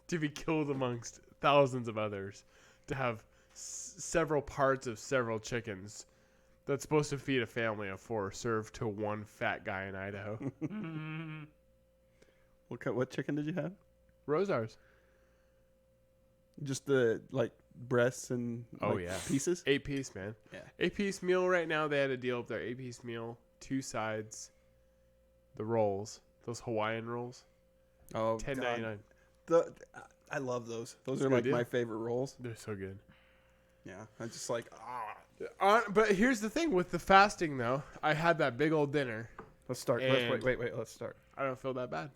to be killed amongst thousands of others, to have several parts of several chickens that's supposed to feed a family of 4 served to one fat guy in Idaho. What chicken did you have? Rosars. Just the breasts and pieces? 8-piece, man. Yeah. 8-piece meal right now. They had a deal with their 8-piece meal, 2 sides, the rolls, those Hawaiian rolls. Oh, $10.99. I love those. Those It's are a good deal. my favorite rolls. They're so good. Yeah, I just like But here's the thing with the fasting, though. I had that big old dinner. Let's start. And- Wait. Let's start. I don't feel that bad.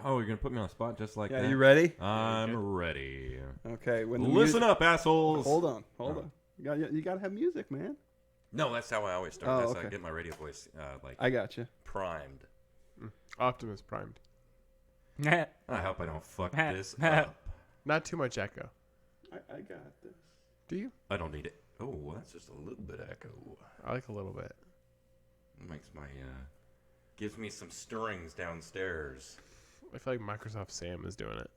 Oh, you're gonna put me on the spot just like that? Yeah, you ready? I'm ready. Okay. Listen up, assholes. Hold on. You gotta have music, man. No, that's how I always start. Oh, That's okay. how I get my radio voice I got you. primed. Optimus primed. I hope I don't fuck this up. Not too much echo. I got this. Do you? I don't need it. Oh, that's just a little bit of echo. I like a little bit. It makes my gives me some stirrings downstairs. I feel like Microsoft Sam is doing it.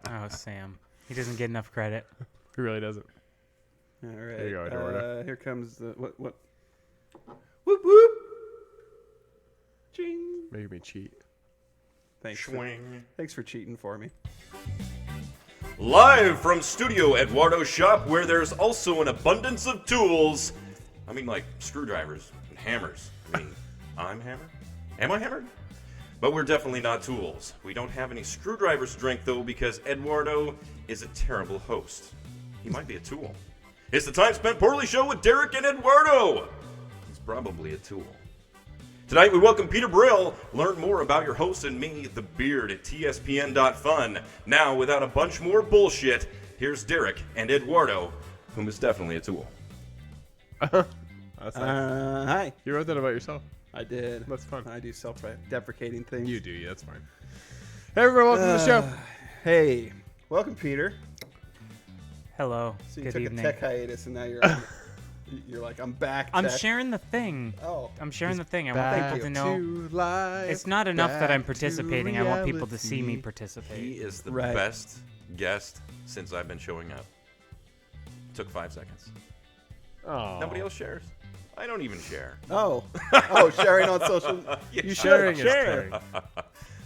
Oh, Sam. He doesn't get enough credit. He really doesn't. All right. Here you go, Eduardo. Here comes the what? Whoop whoop. Ching. Making me cheat. Thanks for cheating for me. Live from Studio Eduardo's shop, where there's also an abundance of tools. I mean, like screwdrivers and hammers. I mean, I'm hammered. Am I hammered? But we're definitely not tools. We don't have any screwdriver strength, though, because Eduardo is a terrible host. He might be a tool. It's the Time Spent Poorly show with Derek and Eduardo. He's probably a tool. Tonight, we welcome Peter Brill. Learn more about your host and me, the Beard, at tspn.fun. Now, without a bunch more bullshit, here's Derek and Eduardo, whom is definitely a tool. That's Hi. You wrote that about yourself. I did. That's fun. I do self-deprecating things. You do, yeah, that's fine. Hey, everyone, welcome to the show. Hey, welcome, Peter. Hello. So you Good took evening. a tech hiatus, and now you're like, I'm back. I'm tech. sharing the thing. Oh, I'm sharing the thing. I want people to know. life, It's not enough that I'm back to participating. I want people to see me reality. He participate. is the Right. best guest since I've been showing up. Took 5 seconds. Oh. Nobody else shares. I don't even share. oh, sharing on social. Yeah. You should Sharing is share. caring.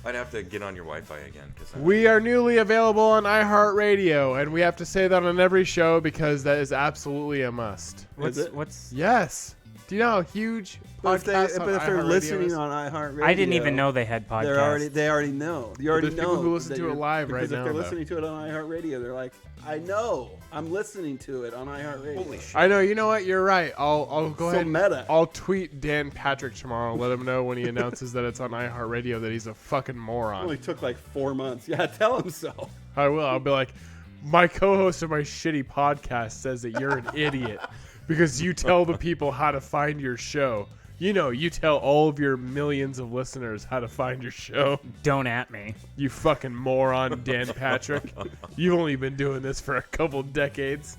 I'd have to get on your Wi-Fi again. We are newly available on iHeartRadio, and we have to say that on every show because that is absolutely a must. Is it? What's? Yes. Do you know how huge But if, podcasts on they're iHeartRadio listening is? on iHeartRadio, I didn't even know they had podcasts. They already know. You already there's know. people who listen that to it you're- live right because now, if they're though. listening to it on iHeartRadio, they're like, I know. I'm listening to it on iHeartRadio. Holy shit. I know. You know what? You're right. I'll go So ahead. meta. I'll tweet Dan Patrick tomorrow. Let him know when he announces that it's on iHeartRadio that he's a fucking It moron. only took like 4 months. Yeah, tell him so. I will. I'll be like, my co-host of my shitty podcast says that you're an idiot because you tell the people how to find your show. You know, you tell all of your millions of listeners how to find your show. Don't at me. You fucking moron, Dan Patrick. You've only been doing this for a couple decades.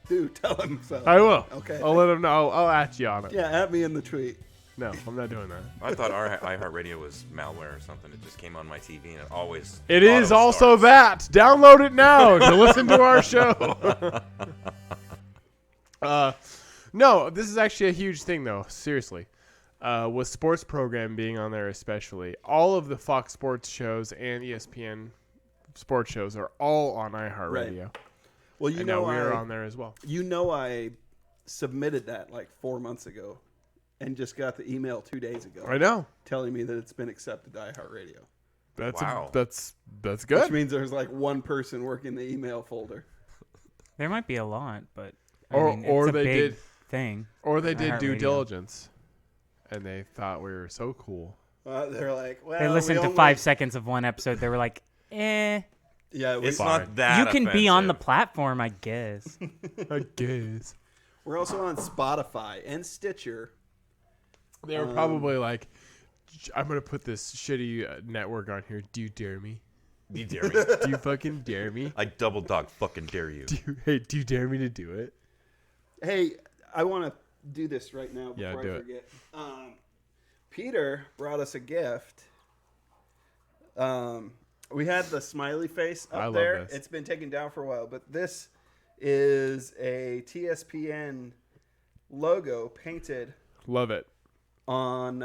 Dude, tell him so. I will. Okay. I'll let him know. I'll at you on it. Yeah, at me in the tweet. No, I'm not doing that. I thought our iHeartRadio was malware or something. It just came on my TV and it always. It is also auto-starts. that. Download it now to listen to our show. No, this is actually a huge thing, though. Seriously. With sports program being on there especially, all of the Fox Sports shows and ESPN sports shows are all on iHeartRadio. Right. Well, you And know now we are on there as well. You know I submitted that like 4 months ago and just got the email 2 days ago I know. telling me that it's been accepted to iHeartRadio. That's Wow. that's Which good. means there's like one person working the email folder. There might be a lot, but Or- it's or a they big did- thing. Or they did due iHeartRadio. diligence, and they thought we were so cool. They're like, well, They listened we to only- 5 seconds of one episode. They were like, Yeah, It's Fine. not that. you can be on the offensive. platform, I guess. I guess. we're also on Spotify and Stitcher. They were probably like, I'm going to put this shitty network on here. Do you dare me? You dare me? Do you fucking dare me? I double dog fucking dare you. Do you dare me to do it? Hey, I want to do this right now Yeah, before do I it. forget. Peter brought us a gift. We had the smiley face I up love there. this. It's been taken down for a while, but this is a TSPN logo painted Love it. on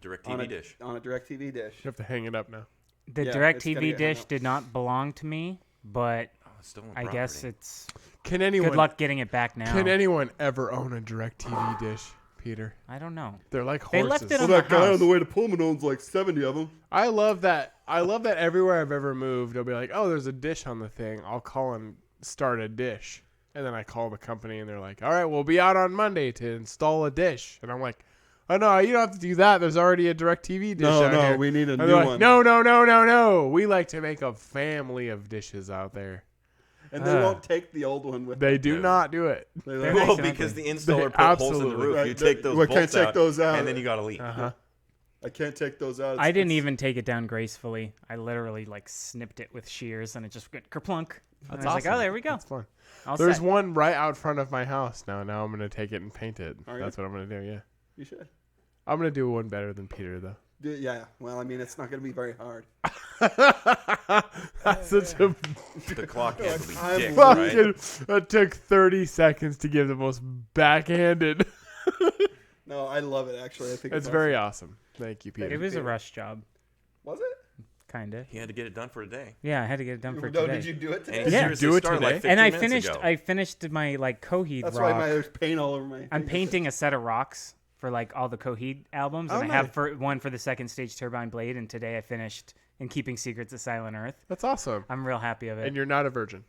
DirecTV dish. on a DirecTV dish. You have to hang it up now. The Yeah, it's gotta DirecTV get hung dish up. did not belong to me, but Oh, it's stolen I guess property. it's Can anyone good luck getting it back now. Can anyone ever own a DirecTV dish, Peter? I don't know. They're like They horses. left it on the house. way to Pullman owns like 70 of them. I love that. I love that everywhere I've ever moved, they'll be like, "Oh, there's a dish on the thing. I'll call and start a dish." And then I call the company, and they're like, "All right, we'll be out on Monday to install a dish." And I'm like, "Oh no, you don't have to do that. There's already a DirecTV dish out here." we need a And new they're like, one. No. We like to make a family of dishes out there. And they won't take the old one with They do No. not do it. them. They're Well, nice, aren't because they? the installer They put holes in the absolutely- roof. Right, You take those we bolts can't take out, those out. and then you got to leak. Uh-huh. I can't take those out. I didn't even take it down gracefully. I literally like snipped it with shears, and it just went kerplunk. And That's I was like, awesome. "Oh, there we go." That's fun. All There's set. one right out front of my house now. Now I'm gonna take it and paint it. Are you? That's what I'm gonna do. Yeah, You should. I'm gonna do one better than Peter though. Yeah. Well, I mean, it's not going to be very hard. That's such a The clock has to be I'm dick, right? fucking. That took 30 seconds to give the most backhanded. No, I love it. Actually, I think It's very awesome. Thank you, Peter. It was a rush job, Was it? kinda. He had to get it done for today. Yeah, I had to get it done for No, today. did you do it And today? he Yeah. seriously Do it started today? like 15 And I minutes finished. ago. I finished my like Coheed That's rock. why there's paint all over my. I'm painting a set of rocks for like all the Coheed albums, and Oh, I have nice. one for the Second Stage Turbine Blade. And today I finished In Keeping Secrets of Silent Earth. That's awesome. I'm real happy of it. And you're not a virgin.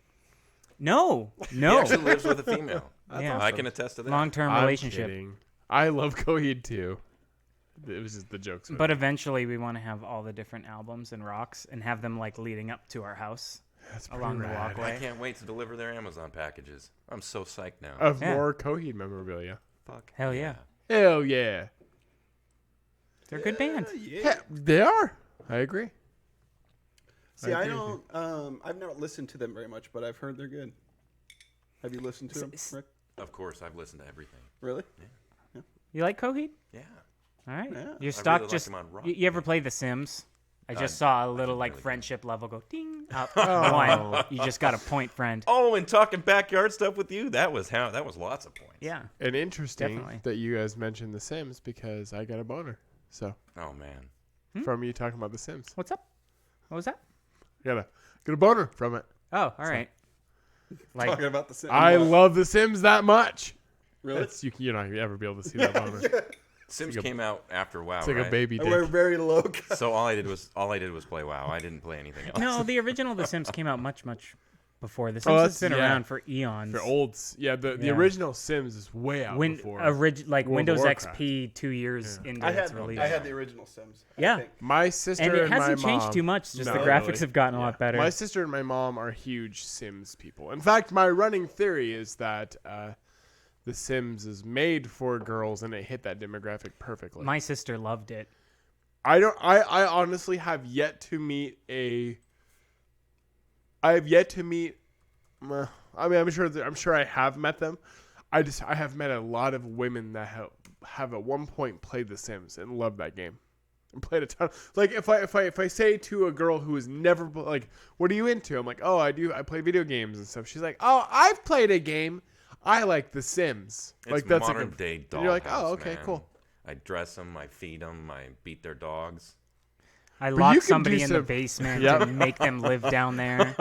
No, He no, actually lives with a female. yeah, I can attest to that. long-term I'm relationship. kidding. I love Coheed too. It was just the jokes. with But it. eventually, we want to have all the different albums and rocks, and have them like leading up to our house That's pretty along the rad. I walkway. can't wait to deliver their Amazon packages. I'm so psyched now. Of Yeah. more Coheed memorabilia. Fuck. Hell yeah, Hell yeah. they're a good band. Yeah, they are. I agree. See, I I agree with don't. I've not listened to them very much, but I've heard they're good. Have you listened to them, Rick? Of course, I've listened to everything. Really? You like Coheed? Yeah. All right. Yeah. Your I stock really like just. them on rock, You ever play The Sims? I just saw a little like really good. friendship level go ding up Oh. one. You just got a point, friend. Oh, and talking backyard stuff with you, that was lots of points. Yeah. And interesting Definitely. that you guys mentioned The Sims because I got a boner. So Oh man. from you talking about The Sims, What's up? What was that? got a boner from it. Oh, all right. Like Talking about the same. I love The Sims that much. Really. It's, you're not gonna ever be able to see that boner. Sims like a- came out after WoW, It's like right? a baby I wear dick. very low. So all I did was play WoW. I didn't play anything else. no, the original The Sims came out much before. The Sims Oh, has that's- been yeah. around for eons. For olds, yeah. The Yeah. original Sims is way out before. Like World of Windows Warcraft. XP 2 years into I its had release. I had the original Sims. I Yeah. think. My sister and it my hasn't changed mom- too much. Just No, the graphics really. have gotten a lot better. My sister and my mom are huge Sims people. In fact, my running theory is that The Sims is made for girls and it hit that demographic perfectly. My sister loved it. I honestly have yet to meet I mean, I'm sure I have met them. I have met a lot of women that have at one point played The Sims and loved that game. And played a ton. Like if I say to a girl who has never like, what are you into? I'm like, oh, I play video games and stuff. She's like, oh, I've played a game. I like The Sims. It's Like that's modern like day and dollhouse. you're like, oh, okay, man. cool. I dress them, I feed them, I beat their dogs. I you lock can somebody do in the some- basement Yep. and make them live down there.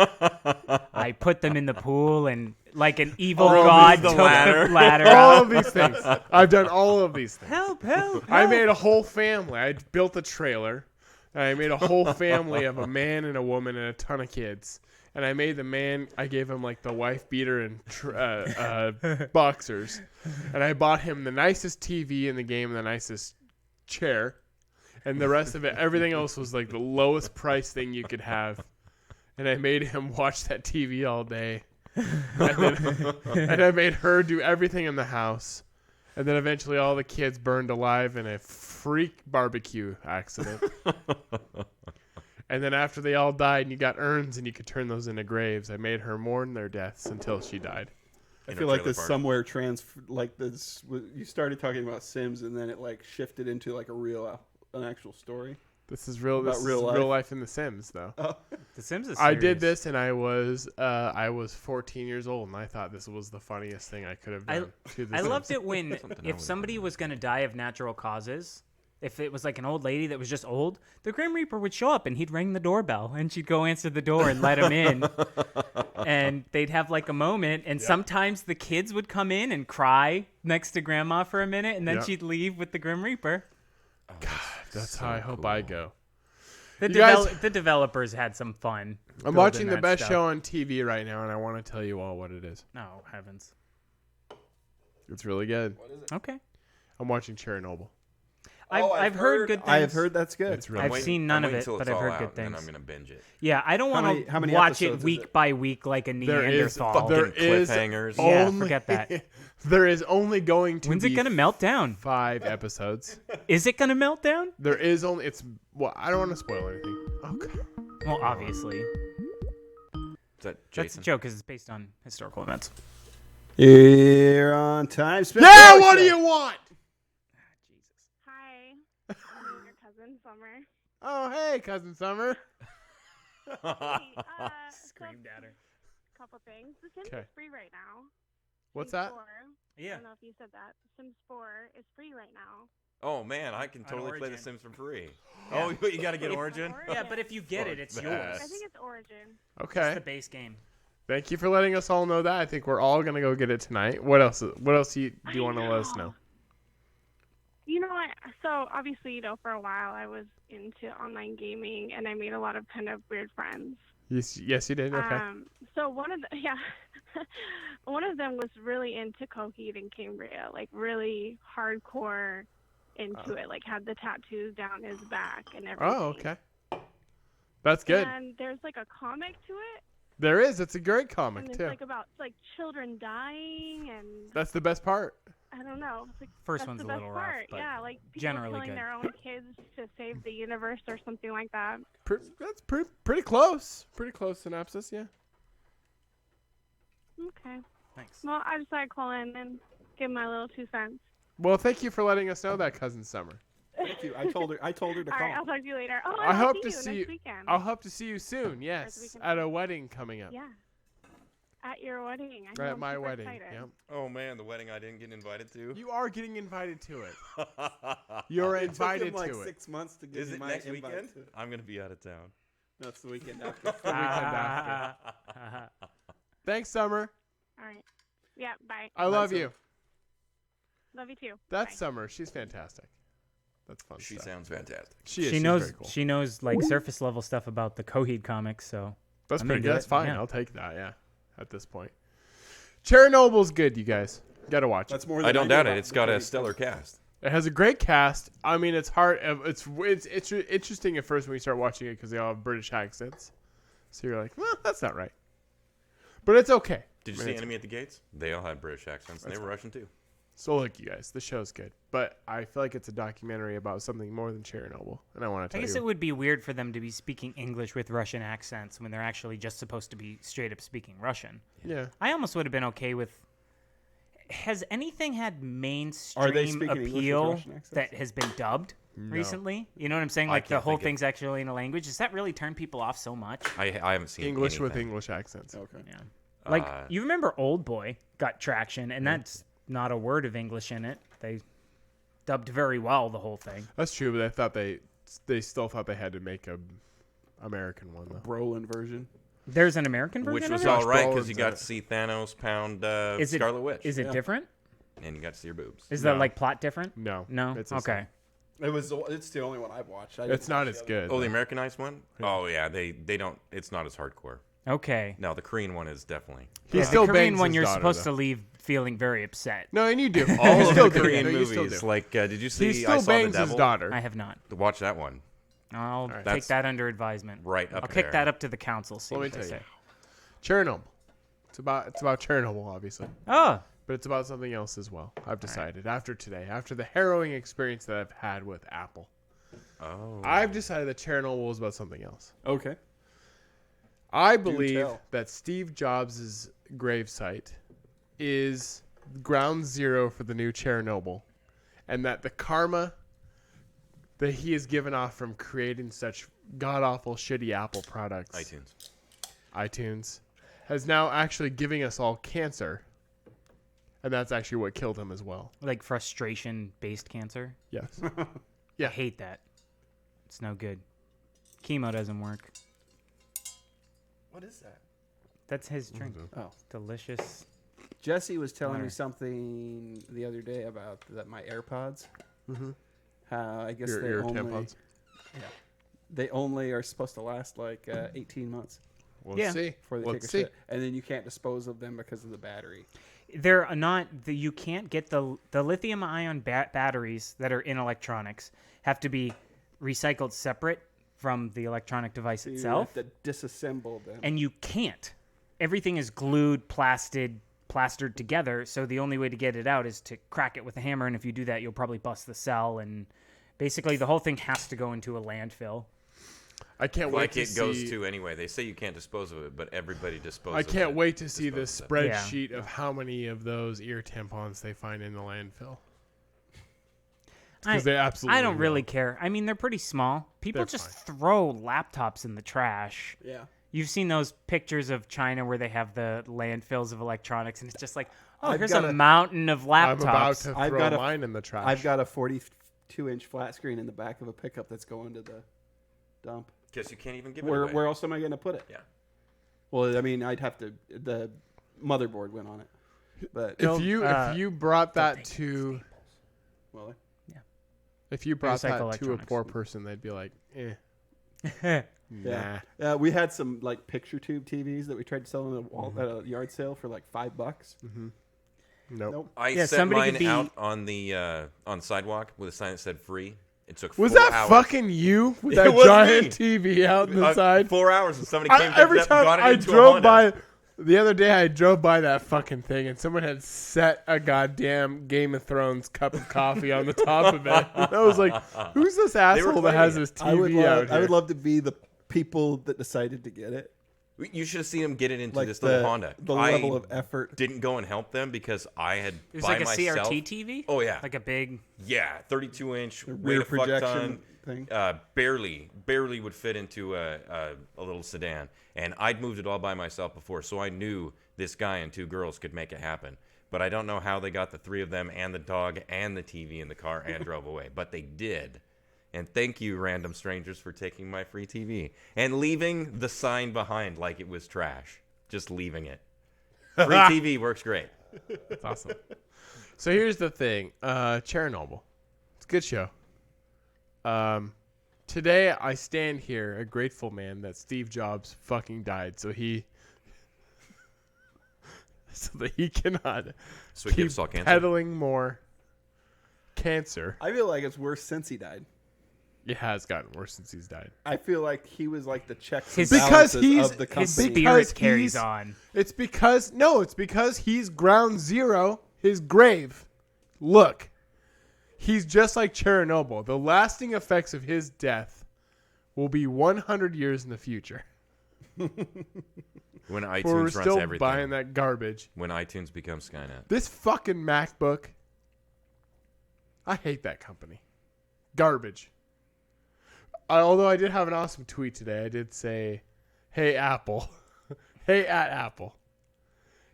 I put them in the pool and like an evil Throw god the took ladder. the ladder All out. of these things. I've done all of these things. Help, help, I help. made a whole family. I built a trailer. And I made a whole family of a man and a woman and a ton of kids. And I made the man, I gave him like the wife beater and boxers. And I bought him the nicest TV in the game and the nicest chair. And the rest of it, everything else was like the lowest price thing you could have. And I made him watch that TV all day. And I made her do everything in the house. And then eventually all the kids burned alive in a freak barbecue accident. And then after they all died and you got urns and you could turn those into graves, I made her mourn their deaths until she died. I In a feel like trailer this park. somewhere like this. You started talking about Sims and then it like shifted into like a real an actual story? This is real. About This real is life? real life in The Sims, though. Oh. The Sims is I did serious. this, and I was 14 years old, and I thought this was the funniest thing I could have done. to The I Sims. loved it when Something I if would somebody was going to die of natural causes, if it was like an old lady that was just old, the Grim Reaper would show up and he'd ring the doorbell and she'd go answer the door and let him in. And they'd have like a moment, and sometimes the kids would come in and cry next to grandma for a minute, and then Yep. she'd leave with the Grim Reaper. That's So how I hope cool. I go. The, You guys- the developers had some fun. I'm building watching the that best stuff. show on TV right now, and I want to tell you all what it is. Oh, heavens. It's really good. Okay. I'm watching Chernobyl. I've heard good things. I have heard that's good. It's really I've good. seen none I'm of waiting it, till but it's I've all heard out, good and then things. I'm gonna binge it. Yeah, I don't How want many to watch it episodes is week it? by week like a There is Neanderthal. there Fucking is cliffhangers. Yeah, only, forget that. There is only going to When's be it gonna melt down? 5 episodes. Is it gonna melt down? There is only it's well, I don't want to spoil anything. Okay. Well, obviously. Is that That's a Jason? joke because it's based on historical events. Here on Time Spent. Yeah, what do you want? Hi, I'm your cousin Summer. Oh, hey, cousin Summer. Hey, Screamed at her. couple things. The Sims Okay. is free right now. What's Sims that? 4, I Yeah. don't know if you said that. Sims 4 is free right now. Oh man, I can totally play The Origin. Sims for free. Oh, you gotta get Origin. Yeah, but if you get it, Fuck it's that. yours. I think it's Origin. It's Okay. the base game. Thank you for letting us all know that. I think we're all gonna go get it tonight. What else? What else do you want to let us know? You know what? So obviously, for a while I was into online gaming, and I made a lot of kind of weird friends. Yes, you did. Okay. So one of one of them was really into Coheed and Cambria, like really hardcore into it, like had the tattoos down his back and everything. Oh, okay. That's good. And there's like a comic to it, There is. It's a great and comic it's too. like about like children dying, and That's the best part. I don't know. It's like, First that's one's the a best little rough, part. but Yeah, like people generally killing good. their own kids to save the universe or something like that. That's pretty close. Pretty close synopsis. Yeah. Okay. Thanks. Well, I just thought I'd call in and give my little 2 cents. Well, thank you for letting us know that, cousin Summer. Thank you. I told her to All call. right, I'll talk to you later. Oh, I I'll hope see to you see next you. weekend. I'll hope to see you soon. Yes, weekend. at a wedding coming up. Yeah. At your wedding. I know, At I'm my super wedding. excited. Yep. Oh man, the wedding I didn't get invited to. You are getting invited to it. You're It took him invited like to it. 6 months to get Is me it my next invite weekend? to it. I'm gonna be out of town. No, it's the weekend after. The weekend after. Thanks, Summer. All right. Yeah, bye. I love Summer. you. Love you too. That's Bye. Summer. She's fantastic. That's fun She stuff. sounds fantastic. She is. She She's knows. very cool. She knows like surface level stuff about the Coheed comics. So That's I'm pretty into good. it, That's fine. yeah. I'll take that. Yeah. At this point, Chernobyl's good. You guys gotta watch it. That's more than I don't knew doubt about it. It's the got a Coheed stellar cast. It has a great cast. I mean, it's hard. It's interesting at first when you start watching it because they all have British accents. So you're like, well, that's not right. But it's okay. Did you I mean, see it's- Enemy at the Gates? They all had British accents. And they were Russian too. So look, you guys, the show's good. But I feel like it's a documentary about something more than Chernobyl, and I want to I tell guess you. it would be weird for them to be speaking English with Russian accents when they're actually just supposed to be straight up speaking Russian. Yeah. I almost would have been okay with. Has anything had Are they mainstream speaking English with appeal Russian accents? that has been dubbed recently? You know what I'm saying? I Like the can't whole think of- thing's actually in a language. Does that really turn people off so much? I haven't seen English with anything. English accents. Okay. Yeah. Like Uh, you remember Old Boy got traction, and that's not a word of English in it. They dubbed very well the whole thing. That's true, but I thought they still thought they had to make a American one though. Brolin version. There's an American version Which of was it? all Josh right because Brolin's you in got it. to see Thanos pound Is it Scarlet Witch. Is it Yeah. different? And you got to see her boobs. Is No. the like plot different? No. No. It's the Okay. It's the only one I've watched. I didn't It's not watch as the good. Oh, the though. Americanized one? Yeah. Oh yeah, they don't. It's not as hardcore. Okay. No, the Korean one is definitely. He Yeah, still the Korean bangs one his you're daughter, supposed though. to leave feeling very upset. No, and you do. All you of still the do. Korean No, you still movies. do. Like, did you see? He I still Saw the bangs his Devil? daughter. I have not. Watch that one. I'll right. take That's that under advisement. Right up I'll there. kick that up to the council. See Let me what they tell say. you. Chernobyl. It's about Chernobyl, obviously, Oh, but it's about something else as well. I've decided after today, after the harrowing experience that I've had with Apple, Oh. I've decided that Chernobyl is about something else. Okay. I believe tell. that Steve Jobs' gravesite is ground zero for the new Chernobyl, and that the karma that he has given off from creating such god awful shitty Apple products, iTunes, has now actually giving us all cancer, and that's actually what killed him as well. Like frustration-based cancer. Yes. I hate that. It's no good. Chemo doesn't work. What is that? That's his drink. Oh. Delicious. Jesse was telling me Water. something the other day about my AirPods. How I guess Your they ear only tampons. they only are supposed to last like 18 months We'll Yeah. see. before they Let's take a see. shit, and then you can't dispose of them because of the battery. They're not. You can't get the lithium-ion batteries that are in electronics have to be recycled separate from the electronic device So you itself, have to disassemble them. and you can't. Everything is glued, plastered together. So the only way to get it out is to crack it with a hammer, and if you do that, you'll probably bust the cell. And basically, the whole thing has to go into a landfill. I can't wait Like to it goes see. to anyway. They say you can't dispose of it, but everybody disposes. I can't of it. wait to see the Disposes of it. spreadsheet of how many of those ear tampons they find in the landfill. Because they absolutely. I don't really will. care. I mean, they're pretty small. People They're just throw laptops in the trash. yeah. You've seen those pictures of China where they have the landfills of electronics, and it's just like, oh, I've here's got a a- mountain of I'm about laptops. to I've throw got a- mine in the trash. I've got a 42-inch flat screen in the back of a pickup that's going to the dump. Guess you can't even give it Where away. where else am I going to put it? Yeah. Well, I mean, I'd have to. The motherboard went on it, but if you brought that think to well, if you brought Recycle that to a electronics. poor person, they'd be like, eh, yeah. nah. We had some like picture tube TVs that we tried to sell in a wall, at a yard sale for like $5. Nope. Nope. I Yeah, set somebody mine could be- out on the on the sidewalk with a sign that said free. It took Was 4 that hours. fucking you with It that was giant me. TV out on the side? 4 hours and somebody came Every picked it time up, got it I into a drove Honda. by, the other day I drove by that fucking thing and someone had set a goddamn Game of Thrones cup of coffee on the top of it. And I was like, who's this asshole that has playing this it. TV out here? I would love to be the people that decided to get it. You should have seen him get it into Like this little the, Honda. the I level of effort. didn't go and help them because I had It was by like a myself. CRT TV? Oh yeah, Like a big. yeah, 32-inch rear weight a fuck projection ton. thing. Barely would fit into a little sedan, and I'd moved it all by myself before, so I knew this guy and 2 girls could make it happen. But I don't know how they got the 3 of them and the dog and the TV in the car and drove away, but they did. And thank you, random strangers, for taking my free TV and leaving the sign behind like it was trash. Just leaving it. Free TV works great. That's awesome. So here's the thing. Chernobyl. It's a good show. Today I stand here a grateful man that Steve Jobs fucking died so that he cannot So he keep gives all cancer. peddling more cancer. I feel like it's worse since he died. It has gotten worse since he's died. I feel like he was like the checks and His- Because balances he's- of the His company. Because spirit carries he's- on. It's because he's ground zero, his grave. Look, he's just like Chernobyl. The lasting effects of his death will be 100 years in the future. When Where we're iTunes runs still everything. buying that garbage. When iTunes becomes Skynet. This fucking MacBook, I hate that company. Garbage. Although I did have an awesome tweet today. I did say, hey, Apple. Hey, at Apple.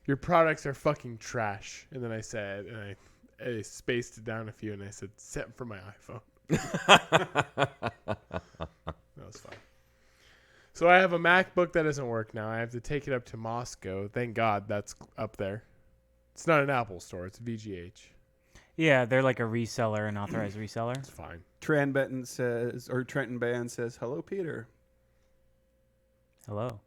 Your products are fucking trash. And then I said, and I spaced it down a few, and I said, except for my iPhone. That was fun. So I have a MacBook that doesn't work now. I have to take it up to Moscow. Thank God that's up there. It's not an Apple store. It's VGH. Yeah, they're like a reseller, an authorized reseller. It's fine. Trenton Band says, "Hello, Peter." Hello.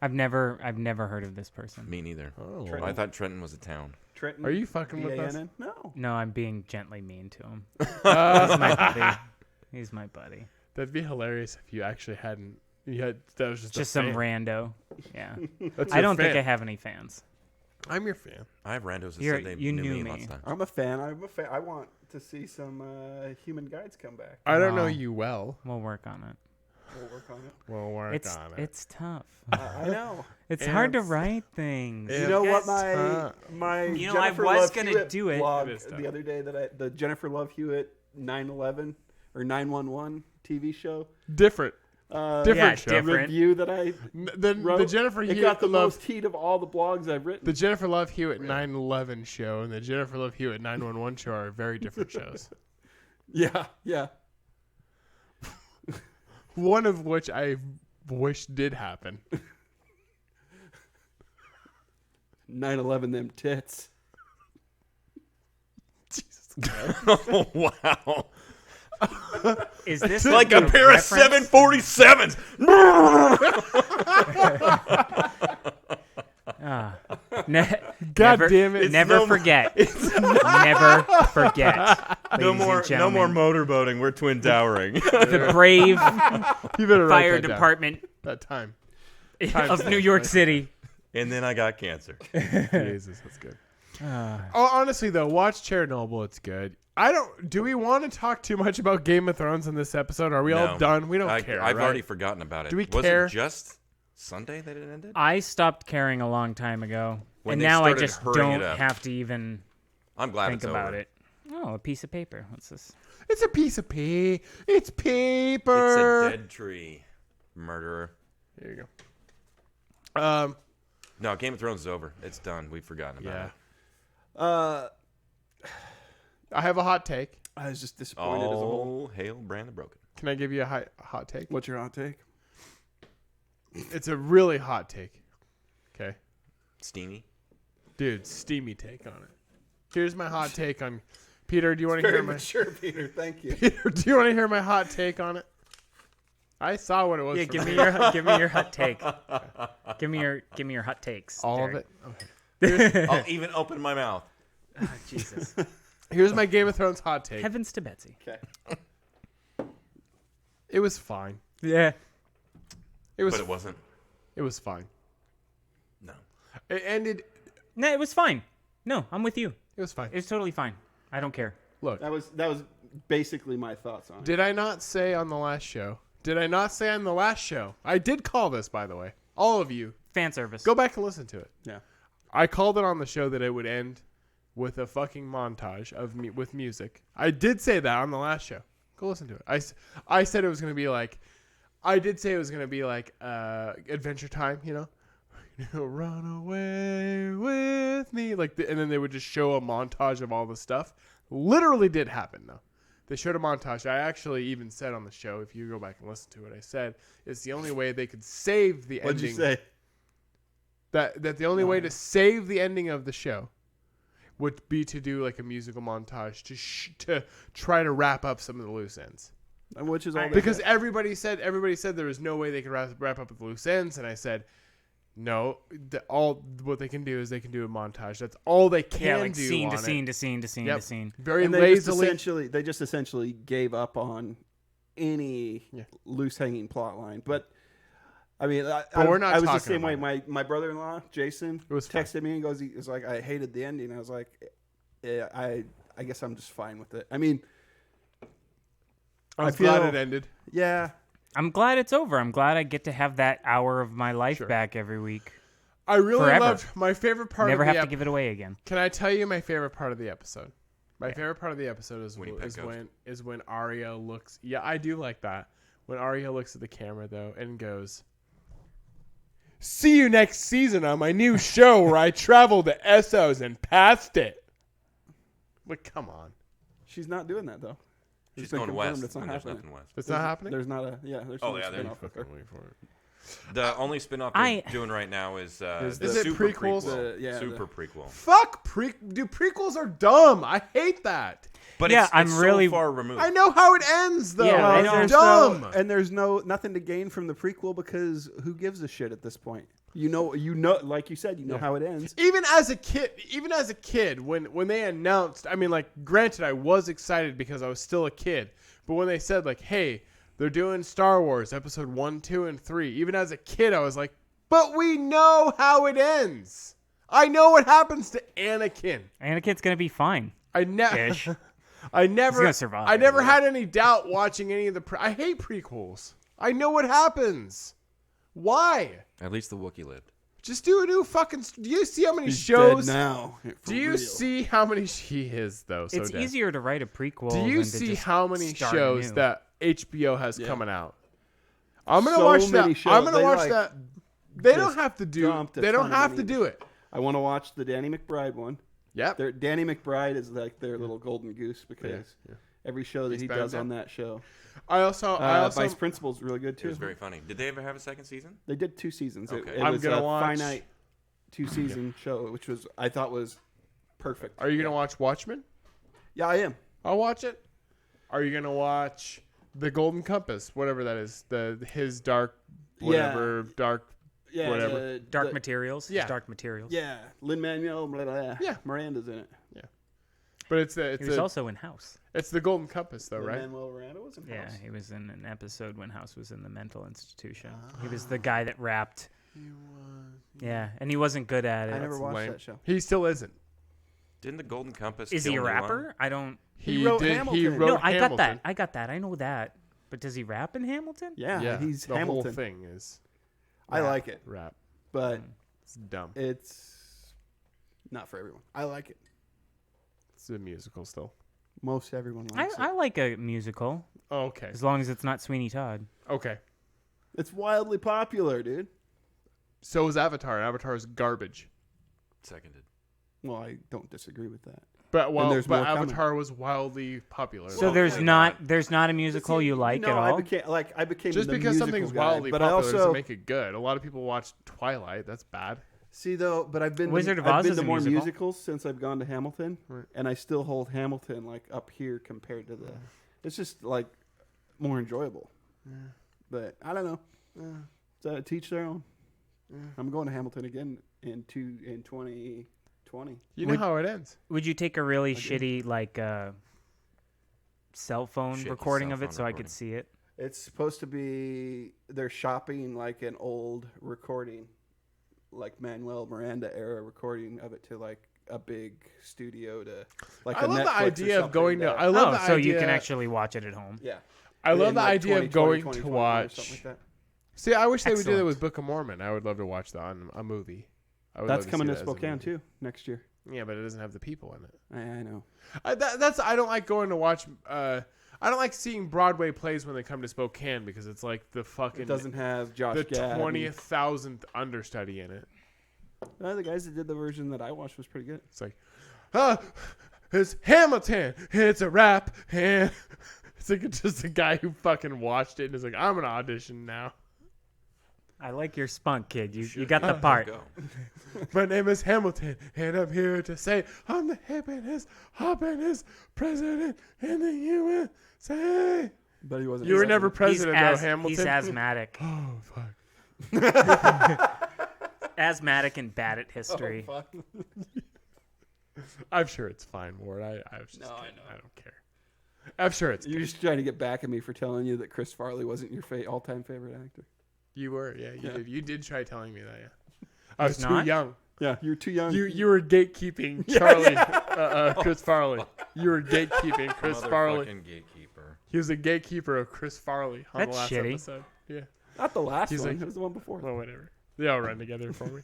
I've never heard of this person. Me neither. Oh, Trenton. I thought Trenton was a town. Trenton. Are you fucking with us? B-A-N-N? No. No, I'm being gently mean to him. He's my buddy. He's my buddy. That'd be hilarious if you actually hadn't. You had that was just Just a some fan. rando. Yeah. That's I your don't think fan. I have any fans. I'm your fan. I have randos that You're- said they you knew knew me me. lots of times. I'm a fan. I want to see some human guides come back. I don't know No. you well. We'll work on it. We'll work on it. We'll work on it. It's tough. I know. It's hard to It's- write things. Yeah. You know what Yes. my You know, I Jennifer was Love gonna Hewitt do it. blog It is tough. the other day the Jennifer Love Hewitt 9/11 or 911 TV show. Different Yeah, show. different. Review that I The wrote. Jennifer It got the Hewitt Love most heat of all the blogs I've written. the Jennifer Love Hewitt 9/11 show and the Jennifer Love Hewitt 911 show are very different shows. Yeah. 1 of which I wish did happen. 9/11 them tits. Jesus. Oh, wow. Is this Like a pair of reference? 747s. God damn it. Never forget. Never forget. No ladies more, and gentlemen. motorboating. We're twin towering. The brave You better write fire that down. department That time. of New York City. And then I got cancer. Jesus, that's good. Honestly, though, watch Chernobyl. It's good. Do we want to talk too much about Game of Thrones in this episode? Are we all No. done? We don't care. I've right? already forgotten about it. Do we Was care? it just Sunday that it ended? I stopped caring a long time ago, When and they now I started just hurrying don't it up. have to even I'm glad think it's about over. it. Oh, a piece of paper. What's this? It's a piece of pee. It's It's paper. a dead tree. Murderer. There you go. No, Game of Thrones is over. It's done. We've forgotten about Yeah. it. I have a hot take. I was just disappointed as a whole. All hail Brandon Broken. Can I give you a hot take? What's your hot take? It's a really hot take. Okay. Steamy. Dude, steamy take on it. Here's my hot take on Peter, do you want to Very hear my mature, Peter. Thank you. Peter, do you want to hear my hot take on it? I saw what it was. Yeah, for give me. me your hot take. Give me your hot takes. all Derek. of it. Okay. I'll even open my mouth. Oh, Jesus. Here's my Game of Thrones hot take. Heavens to Betsy. Okay. It was fine. Yeah. It was But it wasn't. it was fine. No. It ended No, it was fine. No, I'm with you. it was fine. It was totally fine. I don't care. Look, That was basically my thoughts on it. did I not say on the last show? I did call this, by the way. All of you, Fan service. go back and listen to it. Yeah. I called it on the show that it would end with a fucking montage of with music. I did say that on the last show. Go listen to it. I said it was going to be like, I did say it was going to be like Adventure Time, you know? Run away with me. And then they would just show a montage of all the stuff. Literally did happen, though. They showed a montage. I actually even said on the show, if you go back and listen to it, I said it's the only way they could save the What'd ending. you say? That the only way to save the ending of the show would be to do like a musical montage to try to wrap up some of the loose ends. Which is all they Because did. everybody said there was no way they could wrap up with the loose ends, and I said no. All what they can do is they can do a montage. That's all they can Yeah, like do. scene to on it. scene to scene to scene Yep. to scene. Very And lazily. they just essentially gave up on any loose hanging plot line. But I mean, we're not I was the talking same way. about My brother-in-law Jason was fine. texted me and goes, he was like, I hated the ending. I was like, yeah, I guess I'm just fine with it. I mean, I was I feel- glad it ended. yeah, I'm glad it's over. I'm glad I get to have that hour of my life Sure. back every week. I really Forever. loved my favorite part. Never of the have to give it away again. Can I tell you my favorite part of the episode? My favorite part of the episode is When he pet goes. when Arya looks. Yeah, I do like that. When Arya looks at the camera though and goes, "See you next season on my new show where I travel to Essos and past it." Like, come on, she's not doing that though. She's It's been going confirmed west. it's not And there's happening. nothing west. it's not happening. There's not a there's Oh, no yeah, there's spin-off with her. Fucking wait for it. The only spin-off I- they're doing right now is Is the it super prequels? prequel. Super prequel. Fuck prequels are dumb. I hate that. But Yeah, it's I'm so really- far removed. I know how it ends though. Yeah, I it's know. dumb. There's nothing to gain from the prequel because who gives a shit at this point? You know, like you said, you know how it ends. Even as a kid, when they announced, I mean, like, granted, I was excited because I was still a kid, but when they said, like, hey, they're doing Star Wars Episode 1, 2, and 3, even as a kid, I was like, but we know how it ends. I know what happens to Anakin. Anakin's gonna be fine. I never. Ish. I never. gonna survive I never anyway. had any doubt watching any of the. I hate prequels. I know what happens. Why? At least the Wookiee lived. Just do a new fucking. Do you see how many He's shows? dead now. For Do you real. see how many? He is though. So It's dead. easier to write a prequel. Do you than to see just how many start shows new. that HBO has coming out? I'm gonna So watch that. many shows. I'm gonna They, watch like, that. They don't just have to do. dumped a They don't ton of have to money. do it. I want to watch the Danny McBride one. Yep. Danny McBride is like their little golden goose because yeah. every show that He's he better does than- on that show. I also. Vice Principal's really good It too. was very funny. Did they ever have a second season? They did 2 seasons. Okay. It I'm was gonna a watch- finite 2-season show, which was I thought was perfect. Are you gonna watch Watchmen? Yeah, I am. I'll watch it. Are you gonna watch The Golden Compass? Whatever that is. His dark. Whatever dark. Yeah, Whatever. Dark Materials? Yeah. It's Dark Materials. Yeah, Lin-Manuel. Blah, blah, blah. Yeah. Miranda's in it. But it's He was also in House. it's the Golden Compass though, right? Lin-Manuel Miranda was in Yeah, House. he was in an episode when House was in the mental institution. He was the guy that rapped. Yeah, and he wasn't good at it. I never watched Lame. that show. He still isn't. Didn't the Golden Compass? Is kill he a New Line? rapper? I don't. He wrote He Hamilton. wrote No, I got Hamilton. that. I got that. I know that. But does he rap in Hamilton? Yeah, Yeah, he's the Hamilton. whole thing is I like it, rap. but It's dumb. it's not for everyone. I like it. It's a musical still. Most everyone I, likes it. I like a musical Oh, okay. as long as it's not Sweeney Todd. Okay. It's wildly popular, dude. So is Avatar. Avatar is garbage. Seconded. Well, I don't disagree with that. But there's more coming. Avatar was wildly popular. So Well, there's thank not a musical you like at all. I became just the because musical something's guy, wildly but popular I also doesn't make it good. A lot of people watch Twilight. That's bad. see though. But I've been Wizard of I've Oz been is to a more musical. musicals since I've gone to Hamilton, Right. and I still hold Hamilton like up here compared to the. It's just like more enjoyable. But I don't know. So teach their own. I'm going to Hamilton again in 2020. You know how it ends. Would you take a really shitty cell phone Shitty recording cell of it phone so I recording. could see it? It's supposed to be they're shopping like an old recording, like Manuel Miranda era recording of it to like a big studio to like. I a love the Netflix or idea of something going to. that- I love Oh, the so idea. you can actually watch it at home. yeah. I love in, the like, idea of 2020, going 2021 to or watch. something like that. See, I wish they would do that Excellent. with Book of Mormon. I would love to watch that on a movie. I would That's love to coming see to that as a Spokane movie. too next year. Yeah, but it doesn't have the people in it. I know. I don't like going to watch. I don't like seeing Broadway plays when they come to Spokane because it's like the fucking It doesn't have Josh the Gad. 20,000th understudy in it. The guys that did the version that I watched was pretty good. It's like, it's Hamilton. It's a rap, and it's like just a guy who fucking watched it and is like, I'm gonna audition now. I like your spunk, kid. You got the part. Go. My name is Hamilton, and I'm here to say I'm the hoppinest president in the USA. But he wasn't. You were exactly- never president, though, Hamilton. He's asthmatic. Oh, fuck. Asthmatic and bad at history. Oh, fuck. I'm sure it's fine, Ward. I was just No, I kidding. know. I don't care. I'm sure it's You're just trying to get back at me for telling you that Chris Farley wasn't your all-time favorite actor. You were, yeah. You Yeah. did. You did try telling me that, yeah. I was He's too not? young. Yeah, you're too young. You were gatekeeping Charlie, Chris Farley. You were gatekeeping Chris Farley. Motherfucking gatekeeper. He was a gatekeeper of Chris Farley on That's the last shitty. episode. Yeah. Not the last He's one. like- It was the one before. Well, whatever. They all run together for me.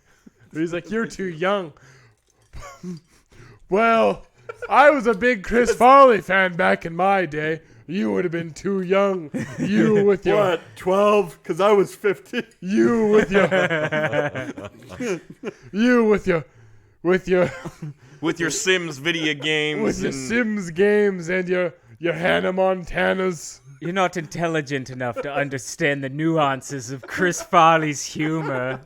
But he's like, you're too young. Well, I was a big Chris Farley fan back in my day. You would have been too young. You with your 12? Because I was 15. you with your you with your With your Sims video games. with your and Sims games and your Hannah Montanas. You're not intelligent enough to understand the nuances of Chris Farley's humor.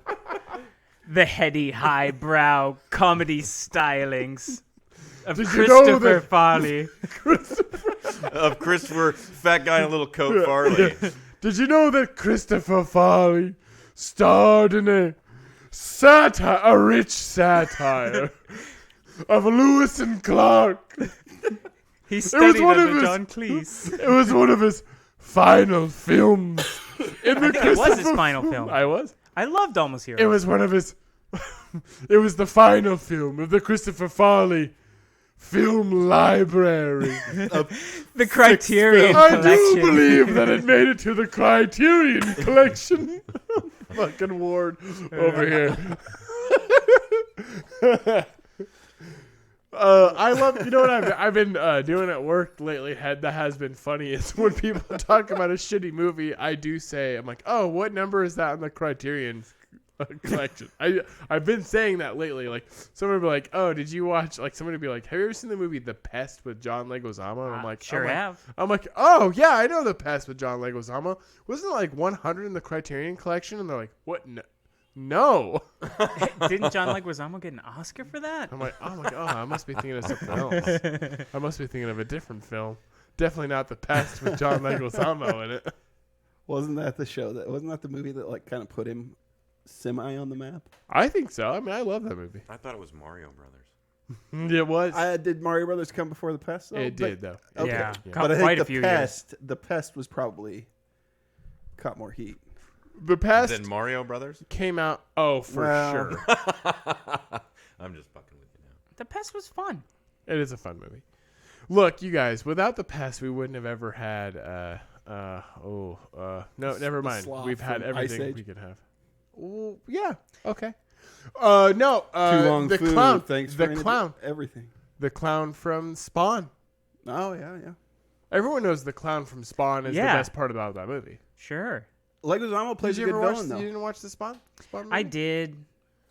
The heady, highbrow comedy stylings of Did you know Christopher that- Farley. of Christopher, fat guy in a little coat, Farley. Did you know that Christopher Farley starred in a rich satire of Lewis and Clark? He studied one of under his- John Cleese. It was one of his final films. In the I think it was his Christopher- final film. I was. I loved Almost Heroes. It was one of his. It was the final film of the Christopher Farley film library. the Criterion I Collection. do believe that it made it to the Criterion Collection. Fucking Ward over here. I love, you know what I've been doing at work lately. That has been funny is when people talk about a shitty movie. I do say, I'm like, oh, what number is that in the Criterion collection? I've been saying that lately. Like someone would be like, oh, did you watch? Like somebody would be like, have you ever seen the movie The Pest with John Leguizamo? And I'm like, Sure have. I'm like, oh yeah, I know The Pest with John Leguizamo. Wasn't it like 100 in the Criterion collection? And they're like, what? No. Didn't John Leguizamo get an Oscar for that? I'm like, oh my god, I must be thinking of something else. I must be thinking of a different film. Definitely not The Pest with John Leguizamo in it. Wasn't that the movie that like kind of put him semi on the map? I think so. I mean, I love that movie. I thought it was Mario Brothers. It was. Did Mario Brothers come before The Pest? Though? It did though. Okay. Yeah, But I quite think a few years. The Pest was probably caught more heat. The Pest Then Mario Brothers? came out. Oh, for Well, sure. I'm just fucking with you now. The Pest was fun. It is a fun movie. Look, you guys, without The Pest, we wouldn't have ever had. No, never mind. sloth We've had from Ice everything Age? we could have. Ooh, yeah. Okay. No. Too long the food. clown. Thanks the for clown. everything. The clown from Spawn. Oh yeah. Everyone knows the clown from Spawn is Yeah. the best part about that movie. Sure. Leguizamo plays Did a you good ever watch? villain, though. You didn't watch the Spawn movie? I did,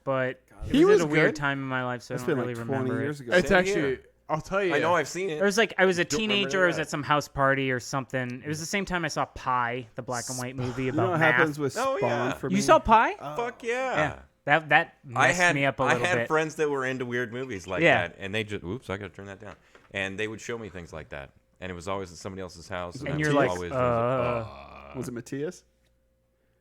but He it was was at a weird good. time in my life, so It's I been don't really like 20 remember years it. ago. It's Same actually. here. I'll tell you. I know I've seen It it. was like I was a Don't remember teenager. I was that. at some house party or something. It was the same time I saw Pi, the black and white movie You about know what math. happens with Oh, Spawn yeah. for You me? saw Pi? Fuck yeah. Yeah. That messed me up a little I had bit. friends that were into weird movies like Yeah. that, and they just, oops, I gotta turn that down. And they would show me things like that, and it was always at somebody else's house. And I you're was like, always, Was it Matthias?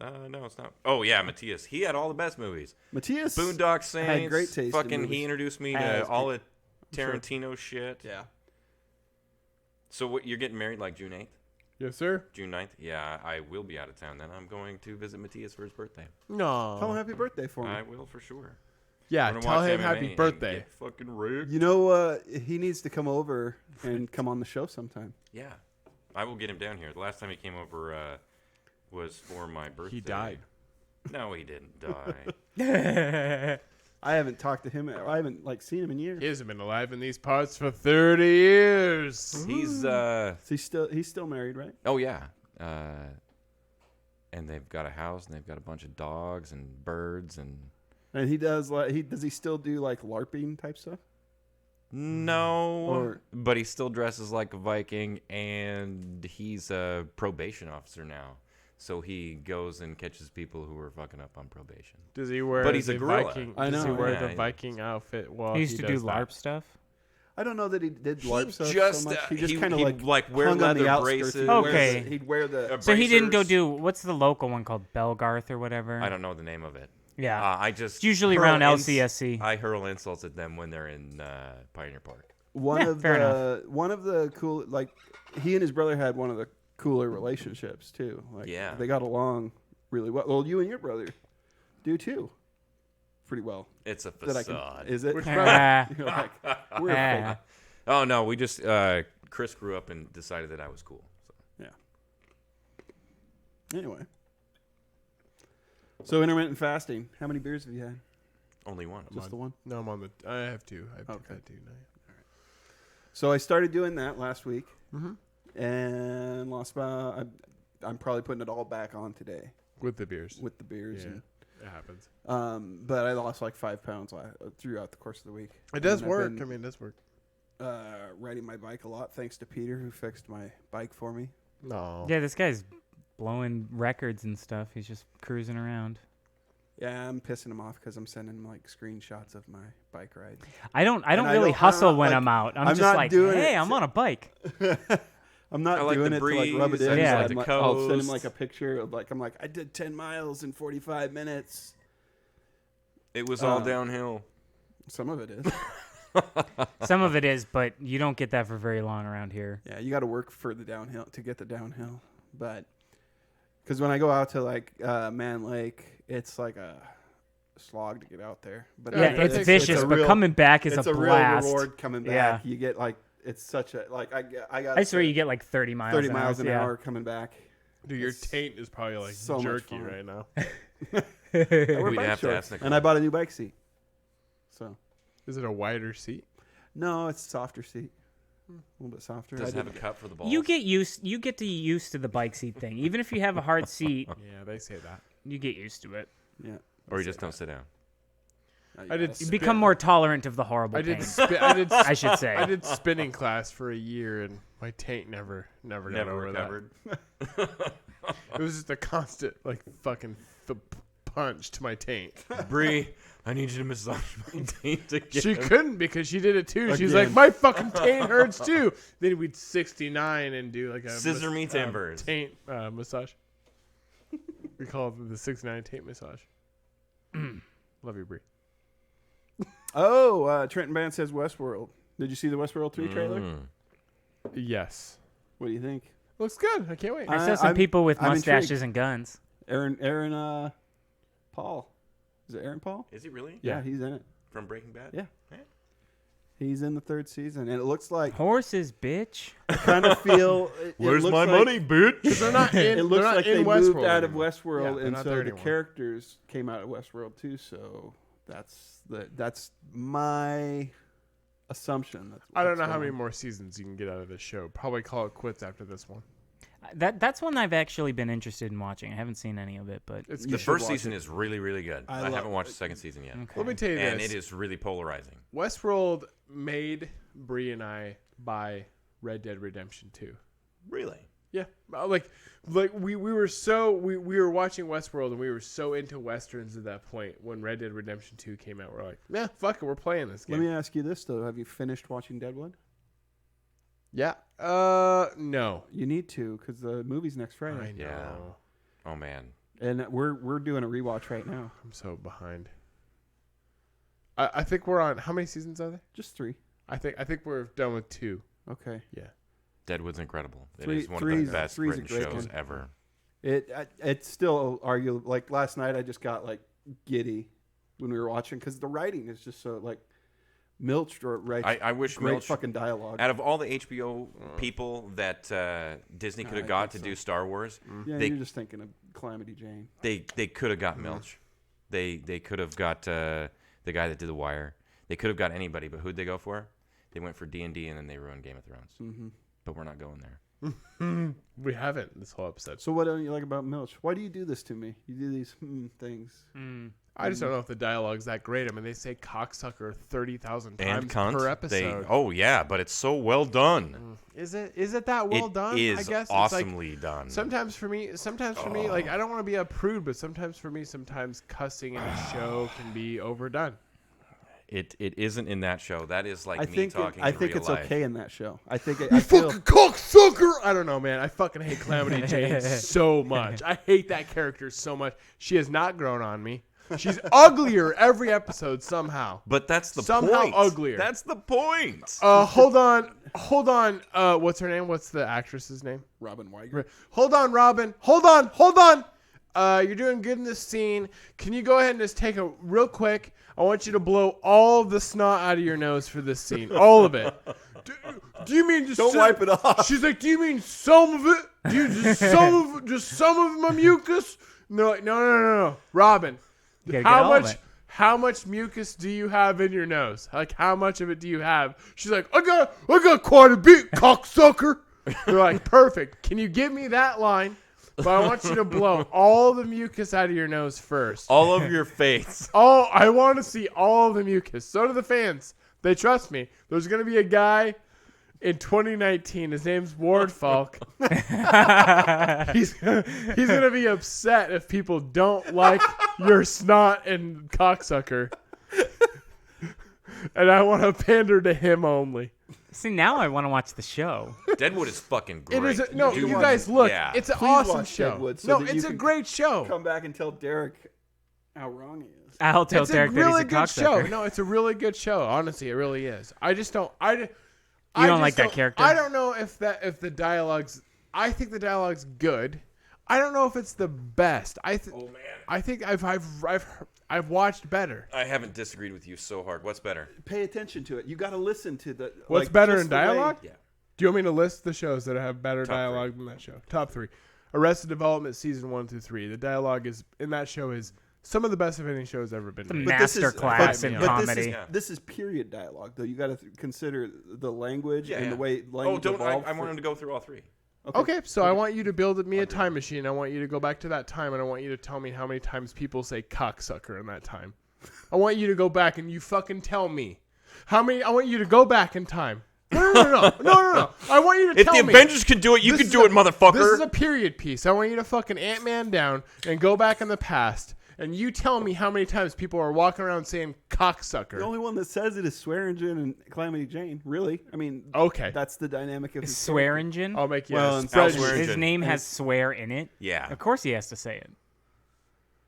no, it's not. Oh yeah, Matthias. He had all the best movies. Matthias Boondock Saints. had great taste in Fucking, movies. he introduced me Has to all great- the Tarantino shit. Yeah. So what? You're getting married like June 8th, Yes, sir. June 9th? Yeah, I will be out of town then. I'm going to visit Matthias for his birthday. No. Tell him happy birthday for me. I will for sure. Yeah. We're gonna Tell watch him MMA happy and birthday. get fucking rigged. You know, he needs to come over and come on the show sometime. Yeah, I will get him down here. The last time he came over was for my birthday. He died. No, he didn't die. I haven't talked to him. I haven't seen him in years. He hasn't been alive in these parts for 30 years. He's He's still married, right? oh yeah, and they've got a house and they've got a bunch of dogs and birds and And he does does he still do like LARPing type stuff? no, Or- but he still dresses like a Viking, and he's a probation officer now. So he goes and catches people who are fucking up on probation. Does he wear But he's a the gorilla. Viking? I Does he know, wear yeah. the Viking outfit while he used to do does that? LARP stuff. I don't know that he did He LARP stuff just, so much. He uh, just he- kind of he'd, like, wear hung on the leather outskirts. braces. Okay. He'd wear the. So he didn't go Bracers. do what's the local one called Belgarth or whatever? I don't know the name of it. Yeah. I just It's usually hurl around ins- LCSC. I hurl insults at them when they're in Pioneer Park. Yeah, fair One of the cool he and his brother had one of the cooler relationships too. Yeah. They got along really well. Well, you and your brother do too, pretty well. It's a That I facade. can. Is it? Which Ah. You're like, we're Ah. fake. Oh no, we just Chris grew up and decided that I was cool. So. Anyway. So intermittent fasting. How many beers have you had? Only one. Just the one. No, I'm on the. I have two. I have Okay. two now. So I started doing that last week, Mm-hmm. and lost about. I'm probably putting it all back on today With the beers. with the beers. Yeah, it happens. But I lost like 5 pounds throughout the course of the week. It does And I've work. been, I mean, it does work. Riding my bike a lot, thanks to Peter who fixed my bike for me. No. Yeah, this guy's blowing records and stuff. He's just cruising around. Yeah, I'm pissing him off because I'm sending him like screenshots of my bike ride. I don't And I really don't- hustle I'm when like- I'm out. I'm I'm just not like, doing hey, it I'm on a bike. I'm not I like doing the it to like rub it breeze, in. I just but like the I'll send him coast. like a picture of I'm like, I did 10 miles in 45 minutes. It was all downhill. Some of it is. Some of it is, but you don't get that for very long around here. Yeah, you got to work for the downhill to get the downhill. But because when I go out to like Man Lake, it's like a slog to get out there. But Yeah, that it's takes- vicious, a but real- coming back is it's a a blast. real reward coming back. Yeah. You get like it's such a like I got. I swear you get like 30 miles 30 an miles hour. an yeah. hour coming back. Dude, your It's taint is probably like so much jerky fun. right now. I wear We'd bike have to shorts, ask Nicole. and I bought a new bike seat. So Is it a wider seat? No, it's a softer seat. A little bit softer. Does it I have a didn't- cup for the balls? You get to used to the bike seat thing. Even if you have a hard seat, Yeah, they say that. you get used to it. Yeah. or you just don't sit down. You I did gotta- You Spin- become more tolerant of the horrible I did. pain. I I should say. I did spinning class for a year, and my taint never got Never over recovered. that. It was just a constant fucking punch to my taint. Bree, I need you to massage my taint again. She couldn't because she did it too. She was like, Again. my fucking taint hurts too. Then we'd 69 and do like a Scissor me timbers. taint massage. We call it the 69 taint massage. Love you, Bree. Oh, Trenton Band says Westworld. Did you see the Westworld 3 trailer? Mm. Yes. What do you think? Looks good. I can't wait. I saw some I'm- people with I'm mustaches intrigued. and guns. Aaron Paul. Is it Aaron Paul? Is he really? Yeah. Yeah, he's in it. From Breaking Bad? Yeah. He's in the 3rd season, and it looks like Horses, bitch. I kind of feel. It looks like, bitch? They're not in. It looks they're not like in they Westworld moved out of anymore. Yeah, Westworld, they're and not so there the anymore. characters came out of Westworld too. So that's my assumption. I don't know how many more seasons you can get out of this show. Probably call it quits after this one. That's one I've actually been interested in watching. I haven't seen any of it, but It's The good. should first watch season is really, really good. I I love- haven't watched the second season yet. okay. Let me tell you And this. it is really polarizing. Westworld made Bree and I buy Red Dead Redemption 2. Really? Yeah, like we were so we were watching Westworld and we were so into westerns at that point when Red Dead Redemption 2 came out. We're like, yeah, fuck it, we're playing this Let game. me ask you this though: have you finished watching Deadwood? Yeah. No. You need to, because the movie's next I know. Friday, Yeah. Oh, man. and we're doing a rewatch right now. I'm so behind. I think we're on. How many seasons are there? Just 3. I think we're done with 2. Okay. Yeah. Deadwood's incredible. It Three- is one of three's- the best three's a written great shows one. ever. It's still arguable. Like last night, I just got like giddy when we were watching because the writing is just so like Milch writes I wish great Milch, fucking dialogue. out of all the HBO people that Disney could I have got to think do so. Star Wars, Yeah, they- you're just thinking of Calamity Jane. they could have got Milch. They could have got the guy that did The Wire. They could have got anybody, but who'd they go for? They went for D&D, and then they ruined Game of Thrones. Mm-hmm. But we're not going there. We haven't this whole episode. So what don't you like about Milch? Why do you do this to me? You do these things. I just don't know if the dialogue's that great. I mean, they say cocksucker 30,000 times And cunt. per episode. Oh yeah, but it's so well done. Is it that well it done? is I guess it's awesomely like, done. Sometimes for me, like I don't want to be a prude, but sometimes for me, sometimes cussing in a show can be overdone. It isn't in that show. That is like I me think talking. I to think real it's life. okay in that show. I think You I feel fucking cocksucker! I don't know, man. I fucking hate Calamity Jane so much. I hate that character so much. She has not grown on me. She's uglier every episode somehow. But that's the Somehow point. uglier. That's the point. Hold on. What's her name? What's the actress's name? Robin Weiger. Hold on, Robin. Hold on. You're doing good in this scene. Can you go ahead and just take a real quick? I want you to blow all of the snot out of your nose for this scene. All of it. Do you mean just Don't wipe it off. She's like, do you mean some of it? Do you just some of my mucus? And they're like, no. Robin, You gotta get all of it. how much mucus do you have in your nose? Like, how much of it do you have? She's like, I got quite a bit, cocksucker. They're like, perfect. Can you give me that line? But I want you to blow all the mucus out of your nose first. All of your face. Oh, I want to see all of the mucus. So do the fans. They trust me. There's going to be a guy in 2019. His name's Ward Falk. he's going to be upset if people don't like your snot and cocksucker. And I want to pander to him only. See, now I want to watch the show. Deadwood is fucking great. It is no, Do you watch guys it. look. Yeah. It's an Please awesome watch show. Deadwood so No, that you it's a can great show. Come back and tell Derek how wrong he is. I'll tell It's Derek a that really he's a good show. cocksucker. No, it's a really good show. Honestly, it really is. I just don't. You don't like that character? I don't know if the dialogue's. I think the dialogue's good. I don't know if it's the best. Oh man, I think I've watched better. I haven't disagreed with you so hard. What's better? Pay attention to it. You got to listen to the. What's like, better just in the way- dialogue? Yeah. Do you want me to list the shows that have better Top dialogue than that show? Top 3. Arrested Development season 1 through 3. The dialogue is in that show is some of the best of any show has ever been The made. master class in but this comedy. This is period dialogue, though. You got to consider the language and the way Oh, language don't I evolved. wanted to go through all three. Okay, so I want you to build me a time machine. I want you to go back to that time, and I want you to tell me how many times people say cocksucker in that time. I want you to go back and you fucking tell me how many. I want you to go back in time. No. I want you to If tell the me. Avengers can do it, you This can is do it, motherfucker. This is a period piece. I want you to fucking Ant-Man down and go back in the past, and you tell me how many times people are walking around saying cocksucker. The only one that says it is Swearingen and Calamity Jane. Really, I mean, Okay. that's the dynamic of his Swearingen. I'll make you Well, a and spreadsheet. Swearingen. His name has swear in it. Yeah. Of course he has to say it.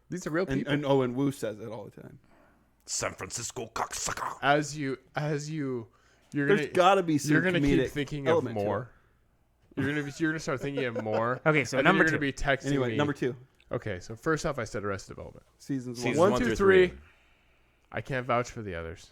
These are real character. people. And Owen Wu says it all the time. San Francisco cocksucker. As you, you're There's gonna got to be some you're gonna keep comedic thinking of element to more. You're gonna start thinking of more. Okay, so and then number you're two. gonna be texting it. Anyway, me. number 2, Okay, so first off, I said Arrested Development. seasons Season 1. 1 through 3. I can't vouch for the others.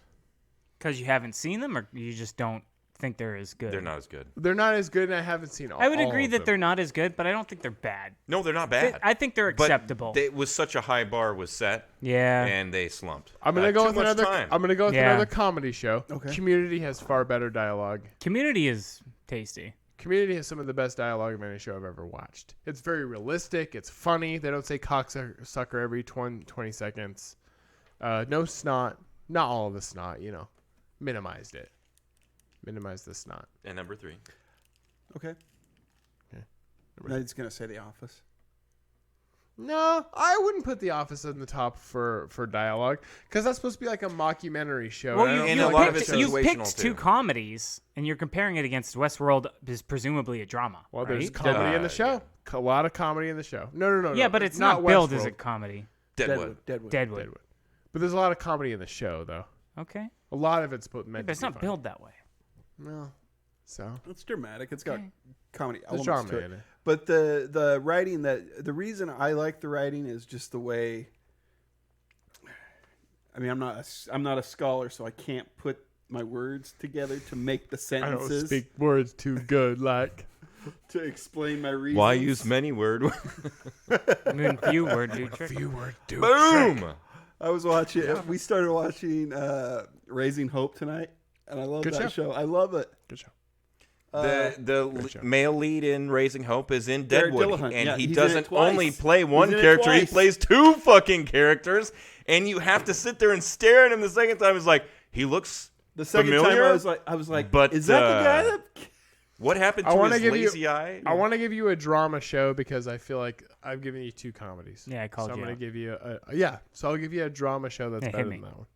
Because you haven't seen them, or you just don't think they're as good. They're not as good. They're not as good, and I haven't seen all. I would all agree of that them. they're not as good, but I don't think they're bad. No, they're not bad. I think they're But acceptable. It was such a high bar was set, Yeah. and they slumped. I'm gonna go Too with much another. time. I'm gonna go with Yeah. another comedy show. Okay. Community has far better dialogue. Community is tasty. Community has some of the best dialogue of any show I've ever watched. It's very realistic. It's funny. They don't say cocksucker every 20 seconds. No snot. Not all of the snot, Minimized it. Minimize the snot. And number 3. Okay. Okay. Now he's going to say The Office. No, I wouldn't put The Office in the top for dialogue because that's supposed to be like a mockumentary show. Well, and I don't and feel a like lot of that it's you show's- situational, picked too. two comedies, and you're comparing it against Westworld, is presumably a drama. Well, right? there's comedy in the Yeah. show. A lot of comedy in the show. No. Yeah, but it's not billed as a comedy. Deadwood. Deadwood. Deadwood. But there's a lot of comedy in the show, though. Okay. A lot of it's meant But to it's be not funny. billed that way. No. So It's dramatic. It's got comedy there's elements drama to it. in it. But the writing, the reason I like the writing is just the way. I mean, I'm not a scholar, so I can't put my words together to make the I sentences don't speak words too good, like. to explain my reasons. Why use many word? Moon few word dude trick. Few word do. Boom! I was watching. We started watching Raising Hope tonight, and I love Good that show. show. I love it. Good show. The show. male lead in Raising Hope is in Jared Deadwood, Dillahunt. and Yeah, he he's in it doesn't twice. only play one He's in it character; he twice. plays 2 fucking characters, and you have to sit there and stare at him the second time. It's like he looks The second familiar. time I was like, But, is that the guy that? what happened I to wanna his give you- lazy eye? I want to give you a drama show because I feel like I've given you 2 comedies. Yeah, I called so I'm you gonna out. give you So I'll give you a drama show that's Yeah, hit better me. than that one.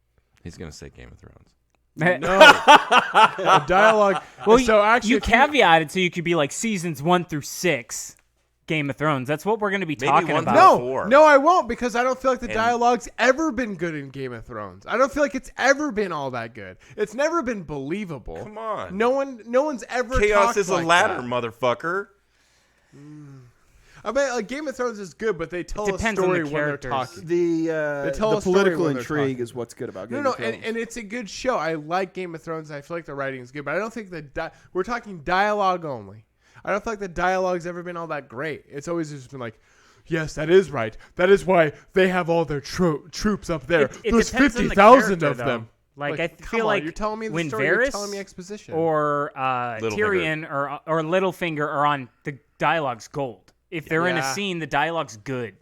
He's gonna say Game of Thrones. No, a dialogue. Well, so actually, you if caveated so you could be like seasons 1 through 6, Game of Thrones. That's what we're going to be Maybe talking 1 about. through No, 4. no, I won't because I don't feel like the And- dialogue's ever been good in Game of Thrones. I don't feel like it's ever been all that good. It's never been believable. Come on. No one's ever. Chaos talked is a like ladder, that. motherfucker. I mean, like Game of Thrones is good, but they tell a depends on the story when they're characters. talking. The tell a story political when they're intrigue talking. is what's good about No, Game no, of Thrones. and it's a good show. I like Game of Thrones. And I feel like the writing is good, but I don't think we're talking dialogue only. I don't feel like the dialogue's ever been all that great. It's always just been like, yes, that is right. That is why they have all their troops up there. It There's depends on the 50,000 character, of though. them. Like, I come feel on, like you're telling me the when story. You're Varys telling me exposition. or Littlefinger. Tyrion or Littlefinger are on, the dialogue's gold. If they're in a Yeah. scene, the dialogue's good.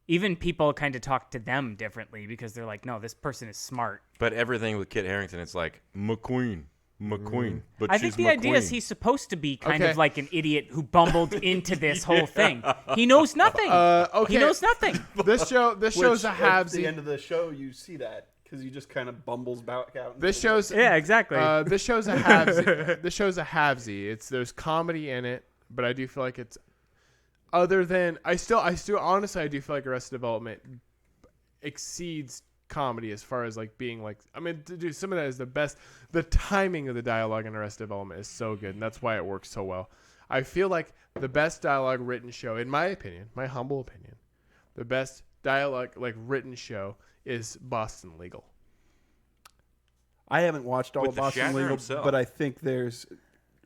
Even people kind of talk to them differently because they're like, no, this person is smart. But everything with Kit Harington, it's like McQueen. But I she's think the idea is McQueen. he's supposed to be kind Okay. of like an idiot who bumbled into this whole thing. He knows nothing. Okay. He knows nothing. this show's a At the halvesy. end of the show, you see that because he just kind of bumbles back out. This show's Yeah, exactly. this show's a halvesy. This show's a halvesy. There's comedy in it, but I do feel like it's other than I still honestly I do feel like Arrested Development exceeds comedy as far as like being like dude, some of that is the best. The timing of the dialogue in Arrested Development is so good, and that's why it works so well. I feel like the best dialogue written show, in my opinion, my humble opinion, the best dialogue like written show is Boston Legal. I haven't watched all With of the Boston Shatner Legal, himself. but I think there's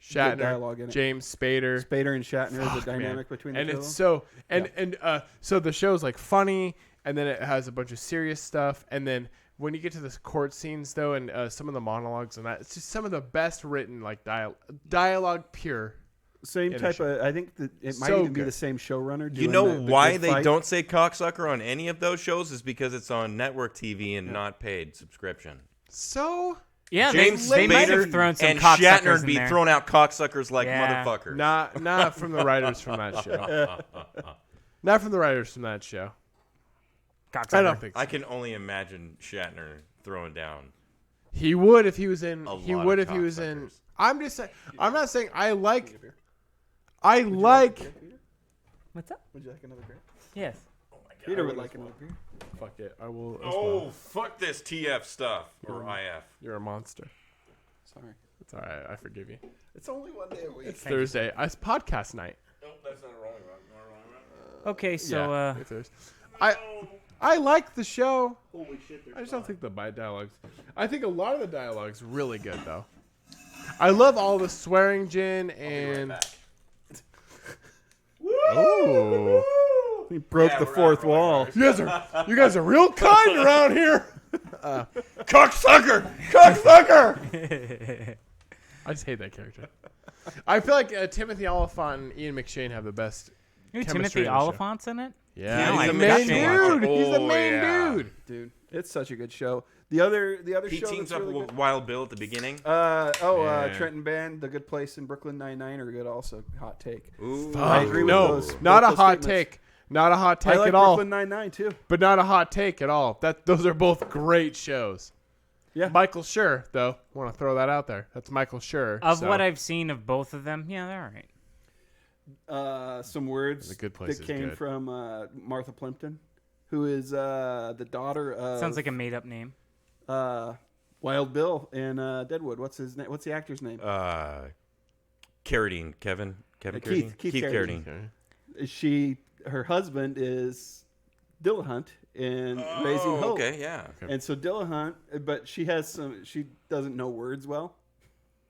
Shatner, dialogue in it. James Spader. Spader and Shatner is Fuck, the man. dynamic between the And two. it's so so the show's like funny, and then it has a bunch of serious stuff, and then when you get to the court scenes though, and some of the monologues and that, it's just some of the best written like dialogue pure. Same in a type show. of. I think that it might So even be good. the same showrunner. You doing know the why Good they Fight. don't say cocksucker on any of those shows is because it's on network TV and not paid subscription. So Yeah, James they might have Spader thrown some and cocksuckers Shatner would in be there. throwing out cocksuckers like Yeah. motherfuckers. not from the writers from that show. Not from the writers from that show. Cocksucker. I don't think so. I can only imagine Shatner throwing down. He would if he was in. A He lot would of if he was in. cocksuckers. I'm just saying. I'm not saying I like. What's up? Would you like another beer? Yes. Peter would like another beer. Fuck it. I will. As Oh, well. fuck this TF stuff or IF. You're a monster. Sorry. It's all right. I forgive you. It's only one day a week. It's Thursday. It's podcast night. No, that's not a rolling rock. Okay, so it's Thursday. I like the show. Holy shit! I just don't think the dialogues. I think a lot of the dialogue's really good though. I love all the swearing gin and. Oh, He broke Yeah, the we're fourth out, we're wall. you guys are real kind around here. Cocksucker, cocksucker. I just hate that character. I feel like Timothy Olyphant and Ian McShane have the best. Ooh, chemistry Timothy in the show. Oliphant's in it. Yeah, Yeah, he's I the forgot main to watch dude. it. He's the Oh, main yeah. dude. Dude, it's such a good show. The other He show teams that's up really with good. Wild Bill at the beginning. Yeah. Trenton Band, The Good Place, and Brooklyn Nine-Nine are good. Also, hot take. Ooh. I agree with no, those. not a both those hot statements. take. Not a hot take I like at all. Brooklyn Nine-Nine too. But not a hot take at all. Those are both great shows. Yeah. Michael Schur, though, want to throw that out there. That's Michael Schur. Of so- what I've seen of both of them, yeah, they're all right. Some words The Good Place that is came good. from Martha Plimpton, who is the daughter of Sounds like a made-up name. Wild Bill in Deadwood. What's his name? What's the actor's name? Carradine. Kevin Keith Carradine. Okay. Her husband is Dillahunt in Raising Hope. Okay, yeah. And so Dillahunt, but she doesn't know words well.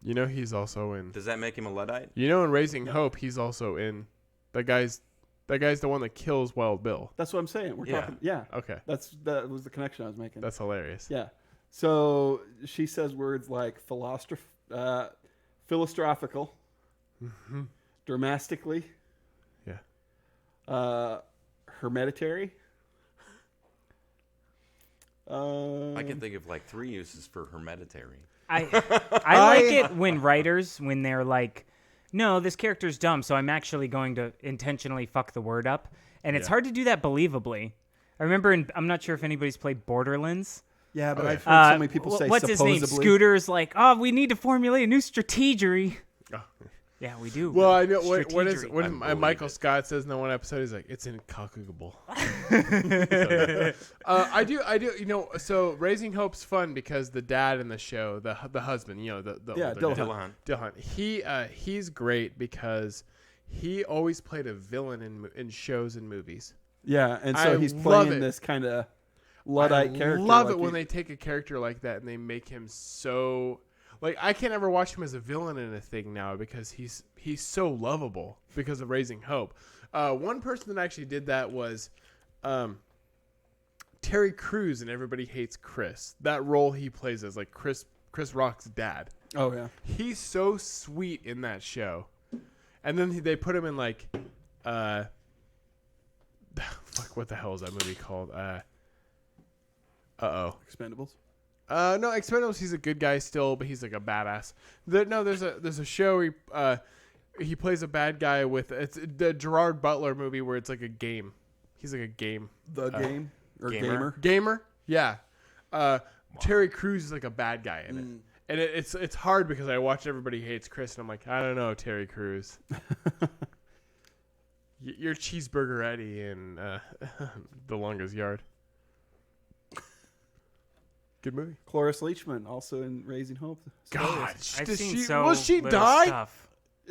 You know he's also in. Does that make him a Luddite? You know in Raising Hope he's also in. That guy's the one that kills Wild Bill. That's what I'm saying. We're Yeah. talking. Yeah. Okay, That was the connection I was making. that's hilarious. Yeah. So she says words like philosophical, dramatically, Yeah. hereditary. I can think of like 3 uses for hereditary. I like it when writers, when they're like, no, this character's dumb, so I'm actually going to intentionally fuck the word up. And it's Yeah. hard to do that believably. I remember, I'm not sure if anybody's played Borderlands. Yeah, but Okay. I've heard so many people say what's his name? supposedly. Scooter's like, oh, we need to formulate a new strategery. Oh. Yeah, we do. Well, I know what is Strategery. when believe Michael it. Scott says in the one episode, he's like, "It's incalculable." I do. You know, so Raising Hope's fun because the dad in the show, the husband, you know, the Yeah, older dad, Dillahunt. Dillahunt. He's great because he always played a villain in shows and movies. Yeah, and so I he's love playing it. this kind of Luddite character. Love like it when he- they take a character like that and they make him so like I can't ever watch him as a villain in a thing now because he's so lovable because of Raising Hope. One person that actually did that was Terry Crews in Everybody Hates Chris. That role he plays as like Chris Rock's dad. Oh yeah. He's so sweet in that show. And then they put him in like fuck, what the hell is that movie called? Expendables. No, Expendables. He's a good guy still, but he's like a badass. There's a show he plays a bad guy with it's the Gerard Butler movie where it's like a game. He's like a game The game or Gamer? gamer. Yeah. Terry Crews is like a bad guy in it, and it's hard because I watch Everybody Hates Chris, and I'm like, I don't know, Terry Crews. You're Cheeseburger Eddie in The Longest Yard. Good movie. Cloris Leachman also in Raising Hope. God, I've did seen she, so will she little die? stuff.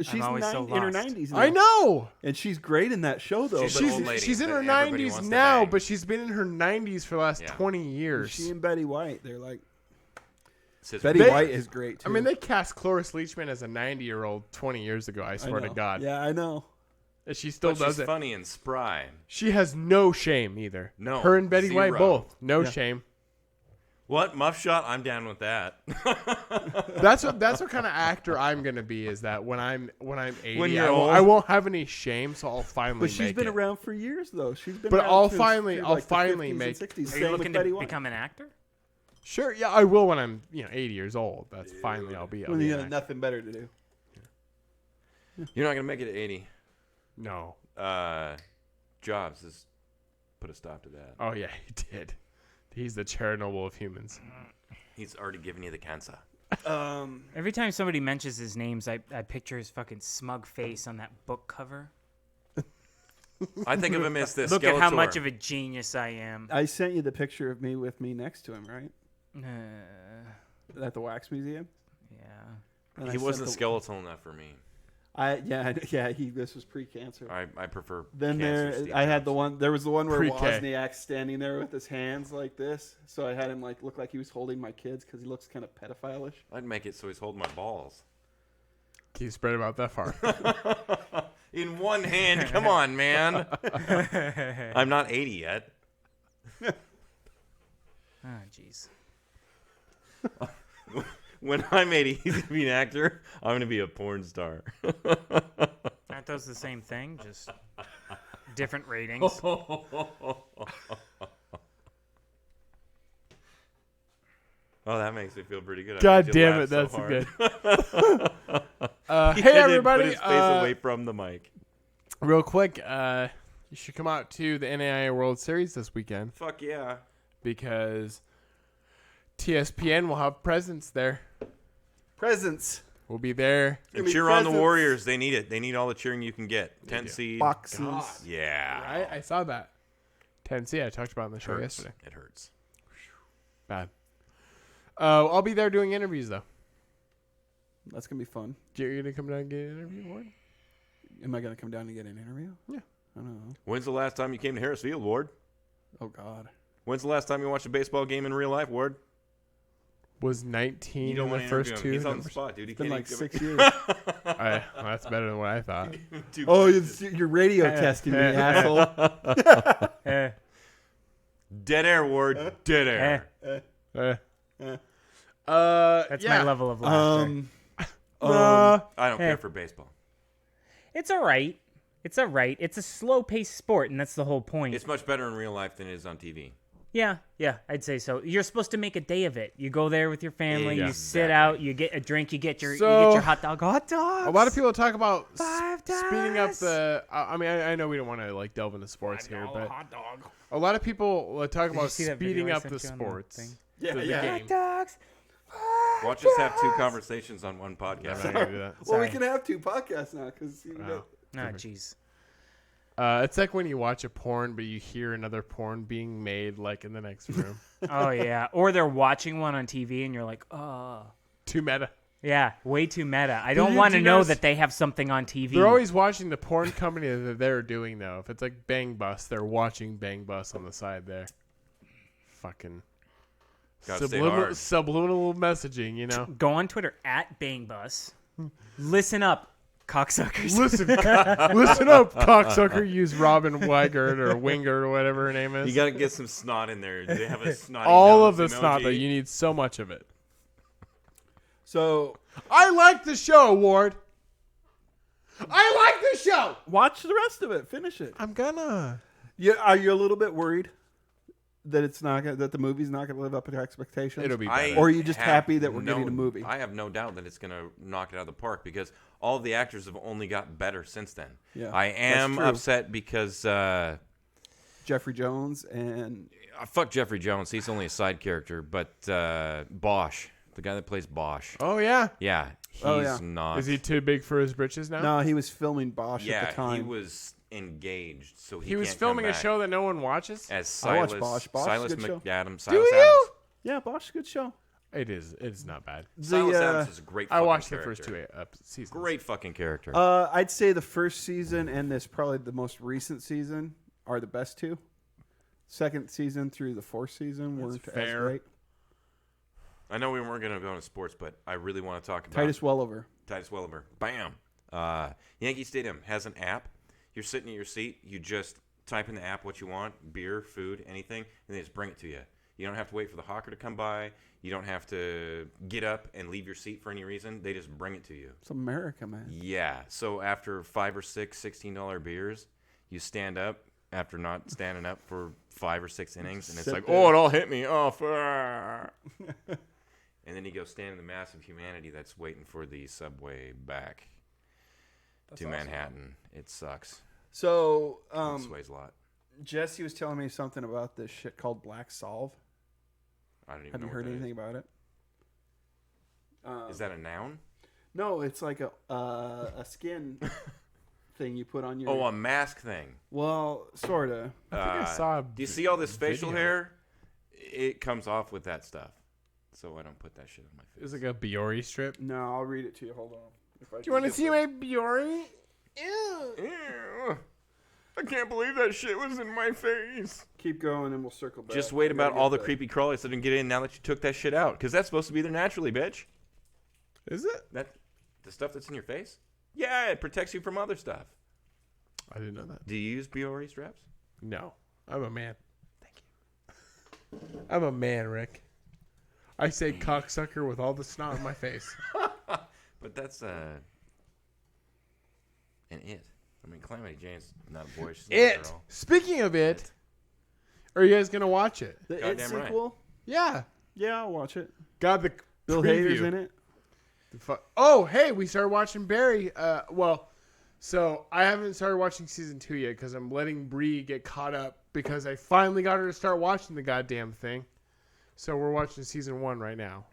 She's always so in her lost. 90s now. I know. And she's great in that show, though. She's but an old lady She's in that her everybody 90s wants to now, bang. but she's been in her 90s for the last Yeah. 20 years. she and Betty White, they're like Betty They- White is great too. I mean, they cast Cloris Leachman as a 90-year-old 20 years ago. I I swear to know. God. Yeah, I know. And she still But does she's it. funny and spry. She has no shame either. No, Her and Betty White zero. both. No Yeah. shame. What muff shot? I'm down with that. That's what kind of actor I'm gonna be. Is that when I'm 80, When you're I, won't, old. I won't have any shame, so I'll finally. But she's make been it. around for years though. She's been. But around I'll since, finally- like, I'll the finally 50s and make- 60s. Are you Same with looking Betty to White. become an actor? Sure, yeah, I will when I'm 80 years old. That's finally I'll be. When you have nothing better to do. You're not gonna make it at 80. No. Jobs has put a stop to that. Oh yeah, he did. He's the Chernobyl of humans. He's already given you the cancer. Every time somebody mentions his names, I picture his fucking smug face on that book cover. I think of him as the Look at how Skeletor. much of a genius I am. I sent you the picture of me with me next to him, right? Uh, At the Wax Museum. yeah. And I He sent wasn't the- skeletal enough for me. This was pre-cancer. I prefer. Then cancer Steve I had the Jobs. one. There was the one where Pre-K. Wozniak's standing there with his hands like this. So I had him like look like he was holding my kids because he looks kind of pedophile-ish. I'd make it so he's holding my balls Can you spread about that far? in one hand. Come on, man. I'm not 80 yet. Oh, jeez. When I'm 80, he's gonna be an actor. I'm gonna be a porn star. That does the same thing, just different ratings. Oh, that makes me feel pretty good. I God made you damn laugh it, so that's hard. good. He Hey did everybody! Put his face away from the mic. Real quick, you should come out to the NAIA World Series this weekend Fuck yeah. because TSPN will have presence there. Presents, We'll be there. And be cheer on the presents. Warriors. They need it. They need all the cheering you can get. 10 seed. boxes. Yeah. I saw that. 10C, I talked about it on the show Hurts. yesterday. It hurts. Bad. I'll be there doing interviews though. That's gonna be fun. You're gonna come down and get an interview, Ward? Am I gonna come down and get an interview? Yeah. I don't know. When's the last time you came to Harris Field, Ward? Oh God. When's the last time you watched a baseball game in real life, Ward? Was 19 You don't in want the to first interview two him. He's on the numbers? spot, dude. He It's been can't like even 6 give years. Well, that's better than what I thought. it- Oh, you're radio testing me, asshole. Eh, Dead air, Ward. Dead air. that's yeah. my level of laughter. I don't Eh. care for baseball. It's all right. It's all right. It's a slow-paced sport, and that's the whole point. It's much better in real life than it is on TV. Yeah, I'd say so. You're supposed to make a day of it. You go there with your family. You sit Exactly. out. You get a drink. You get your So- hot dog. Hot dogs. A lot of people talk about $5. speeding up the. I mean, I know we don't want to like delve into sports here, but a lot of people talk you about see that video speeding I up sent the you on the sports. thing? the game. dogs. Watch us have two conversations on one I'm podcast. not gonna do that. Well, we Sorry. can have 2 podcasts now because Wow. Oh, jeez. It's like when you watch a porn, but you hear another porn being made, like in the next room. Oh yeah. Or they're watching one on TV, and you're like, oh. Too meta. Yeah, way too meta. I Do don't you- want do to you know notice- that they have something on TV. They're always watching the porn company that they're doing though. If it's like Bang Bus, they're watching Bang Bus on the side there. Fucking Gotta stay hard. subliminal messaging, you know. Go on Twitter at BangBus. Listen up, cocksuckers. Listen, listen up, cocksucker. Use Robin Weigert or Wingert or whatever her name is. You got to get some snot in there. They have a snotty all nose of the snot emoji. though. You need so much of it. So I like the show, Ward. I like the show. watch the rest of it. Finish it. I'm gonna. Yeah, are you a little bit worried that it's not gonna, that the movie's not going to live up to your expectations? It'll be I better. Or are you just have happy that we're no- getting a movie? I have no doubt that it's going to knock it out of the park because all of the actors have only got better since then. Yeah, I am true. upset because Jeffrey Jones and fuck Jeffrey Jones. He's only a side character, but Bosch, the guy that plays Bosch, Oh yeah. yeah, he's Oh, yeah. not. Is he too big for his britches now? no, he was filming Bosch Yeah, at the time. he was engaged, so He was can't filming come a back. show that no one watches. as I watch Silas, Bosch. Bosch is a Silas good show. McAdams. Do Silas you? Adams. Yeah, Bosch is a good show. It is. It is not bad. Silas The, Adams is a great. I fucking watched the character. first two seasons. Great fucking character. I'd say the first season and this probably the most recent season are the best two. Second season through the fourth season weren't as fair. great. I know we weren't going to go into sports, but I really want to talk about Titus Welliver. Titus Welliver. Bam. Yankee Stadium has an app. You're sitting in your seat. You just type in the app what you want, beer, food, anything, and they just bring it to you. You don't have to wait for the hawker to come by. You don't have to get up and leave your seat for any reason. They just bring it to you. It's America, man. Yeah. So after 5 or 6 $16 beers, you stand up after not standing up for 5 or 6 innings, and it's Sit like, there. oh, it all hit me. Oh, fuck. And then you go stand in the mass of humanity that's waiting for the subway back to Manhattan. It sucks. So, It sways a lot. Jesse was telling me something about this shit called Black Solve. I don't even Have know you what heard that anything about it? is. Is that a noun? No, it's like a skin thing you put on your. Oh, a mask thing. Well, sorta. I think I saw. Do you see all this facial video. hair? It comes off with that stuff. So I don't put that shit on my face. It was like a Biore strip. No, I'll read it to you. Hold on. Do you want to see my Biore? Ew. I can't believe that shit was in my face. Keep going, and we'll circle back. Just wait We gotta about all get the creepy crawlies that didn't get in now that you took that shit out. Because that's supposed to be there naturally, bitch. Is it? That the stuff that's in your face? Yeah, it protects you from other stuff. I didn't know that. Do you use Biore straps? No, I'm a man. Thank you. I'm a man, Rick. I say cocksucker with all the snot on my face. But that's an it. I mean, Calamity Jane's not a boy. She's not a It. girl. Speaking of it, are you guys gonna watch it? The It Goddamn right. sequel? Yeah. Yeah, I'll watch it. God, the Bill preview. Hader's in it. Oh, hey, we started watching Barry. So I haven't started watching season 2 yet because I'm letting Bree get caught up because I finally got her to start watching the goddamn thing. So we're watching season 1 right now.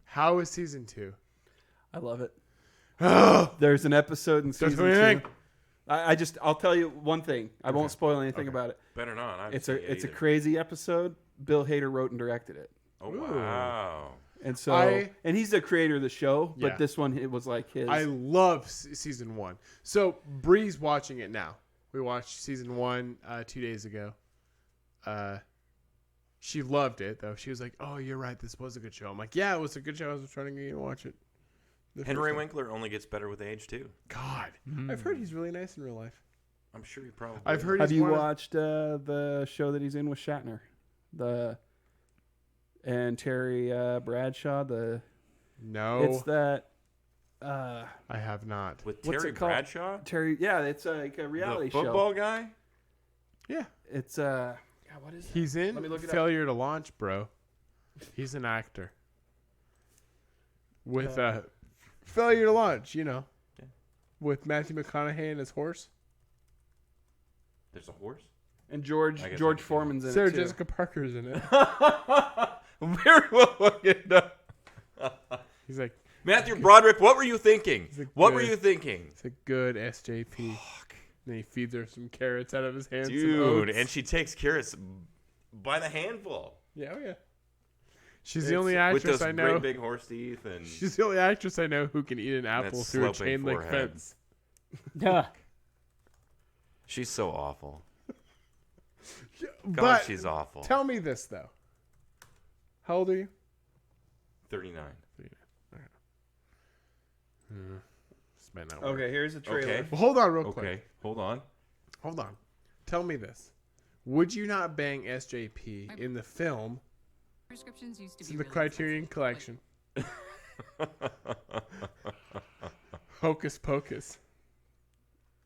How is season 2? I love it. Oh, There's an episode in season what do you 2. think? I'll tell you one thing. I won't spoil anything about it. Better not. I haven't It's seen a it it's a either. crazy episode. Bill Hader wrote and directed it. Oh, Ooh. wow. And so, and he's the creator of the show, but Yeah. this one, it was like his. I love season 1. So Bree's watching it now. We watched season 1 2 days ago. She loved it though. She was like, "Oh, you're right. This was a good show." I'm like, "Yeah, it was a good show. I was trying to get you to watch it." The Henry first Winkler only gets better with age, too. God, I've heard he's really nice in real life. I'm sure he probably I've heard. Have he's you one of- watched the show that he's in with Shatner? And Terry Bradshaw? No, It's that. I have not. With What's Terry it called? Bradshaw? Terry, yeah, it's like a reality The football show. guy? Yeah, It's God, what is it? he's in Let me look it up. Failure to Launch, bro. He's an actor. With Failure to Launch, you know, Yeah. with Matthew McConaughey and his horse. There's a horse? And George I guess George I can- Foreman's in Sarah it too. Jessica Parker's in it. Very well looked up. He's like, Matthew Broderick, what were you thinking? He's a What were good- you thinking? it's a good SJP. Then he feeds her some carrots out of his hands. some Dude, oats. and she takes carrots by the handful. Yeah, oh yeah. She's the only With actress those I know. great big horse teeth and She's the only actress I know who can eat an apple that through a sloping chain link forehead. fence. Duh. she's so awful. God, But she's awful. tell me this though. How old are you? 39. Spend that word. Okay, here's a trailer. Okay. Well, hold on real Okay, quick. hold on. Hold on. Tell me this. Would you not bang SJP in the film? Prescriptions used to It's be in the really Criterion expensive, Collection. Hocus Pocus.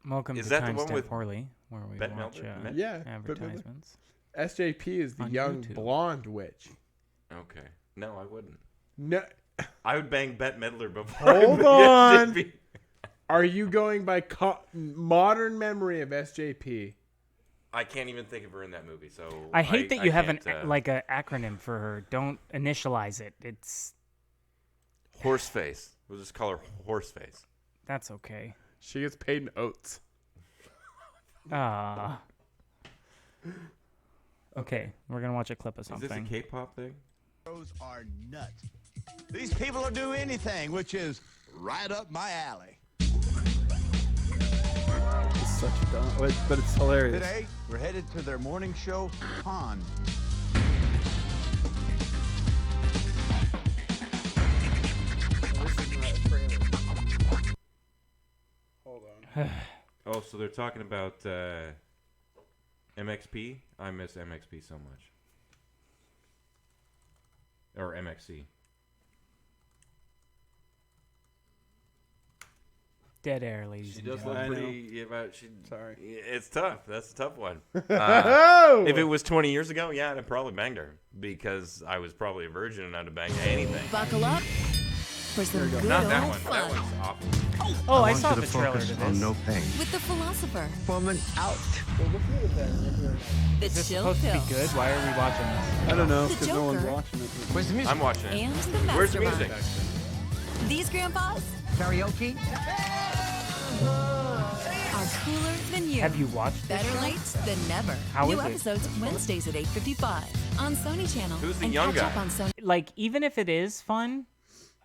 Welcome Is to that the Times one 10 with Poorly, where we Bette watch Midler? Yeah. but advertisements. SJP is the On young YouTube. blonde witch. Okay. No, I wouldn't. No, I would bang Bette Midler before. I Hold bang on. SJP. are you going by modern memory of SJP? I can't even think of her in that movie, so I hate that you have an can't, like an acronym for her. Don't initialize it. It's Horseface. We'll just call her Horseface. that's okay. She gets paid in oats. Ah. Okay, we're gonna watch a clip of Is this a something. K-pop thing? Those are nuts. These people will do anything, which is right up my alley. It's such a dumb, but it's hilarious. Today, we're headed to their morning show, Pond. Oh, so they're talking about MXP? I miss MXP so much. Or MXC. Dead air, ladies She and does gentlemen. look I know. pretty. Yeah, but she, Sorry. it's tough. That's a tough one. Oh! If it was 20 years ago, yeah, I'd have probably banged her because I was probably a virgin and I'd have banged anything. Buckle up for some good Not that old one. fun That one's awful. Oh, I saw the trailer to this. pain. with the philosopher. Woman out. The Is this chill supposed to pill. be good? Why are we watching this? I don't know The because no one's Joker. watching it. Where's the music? I'm watching it. And the Where's the mastermind. music? These grandpas Karaoke? are cooler than you. Have you watched this Better show? late than never. How New is it? episodes Wednesdays at 8:55 on Sony Channel. Who's the and young catch guy? up on Sony. Like, even if it is fun,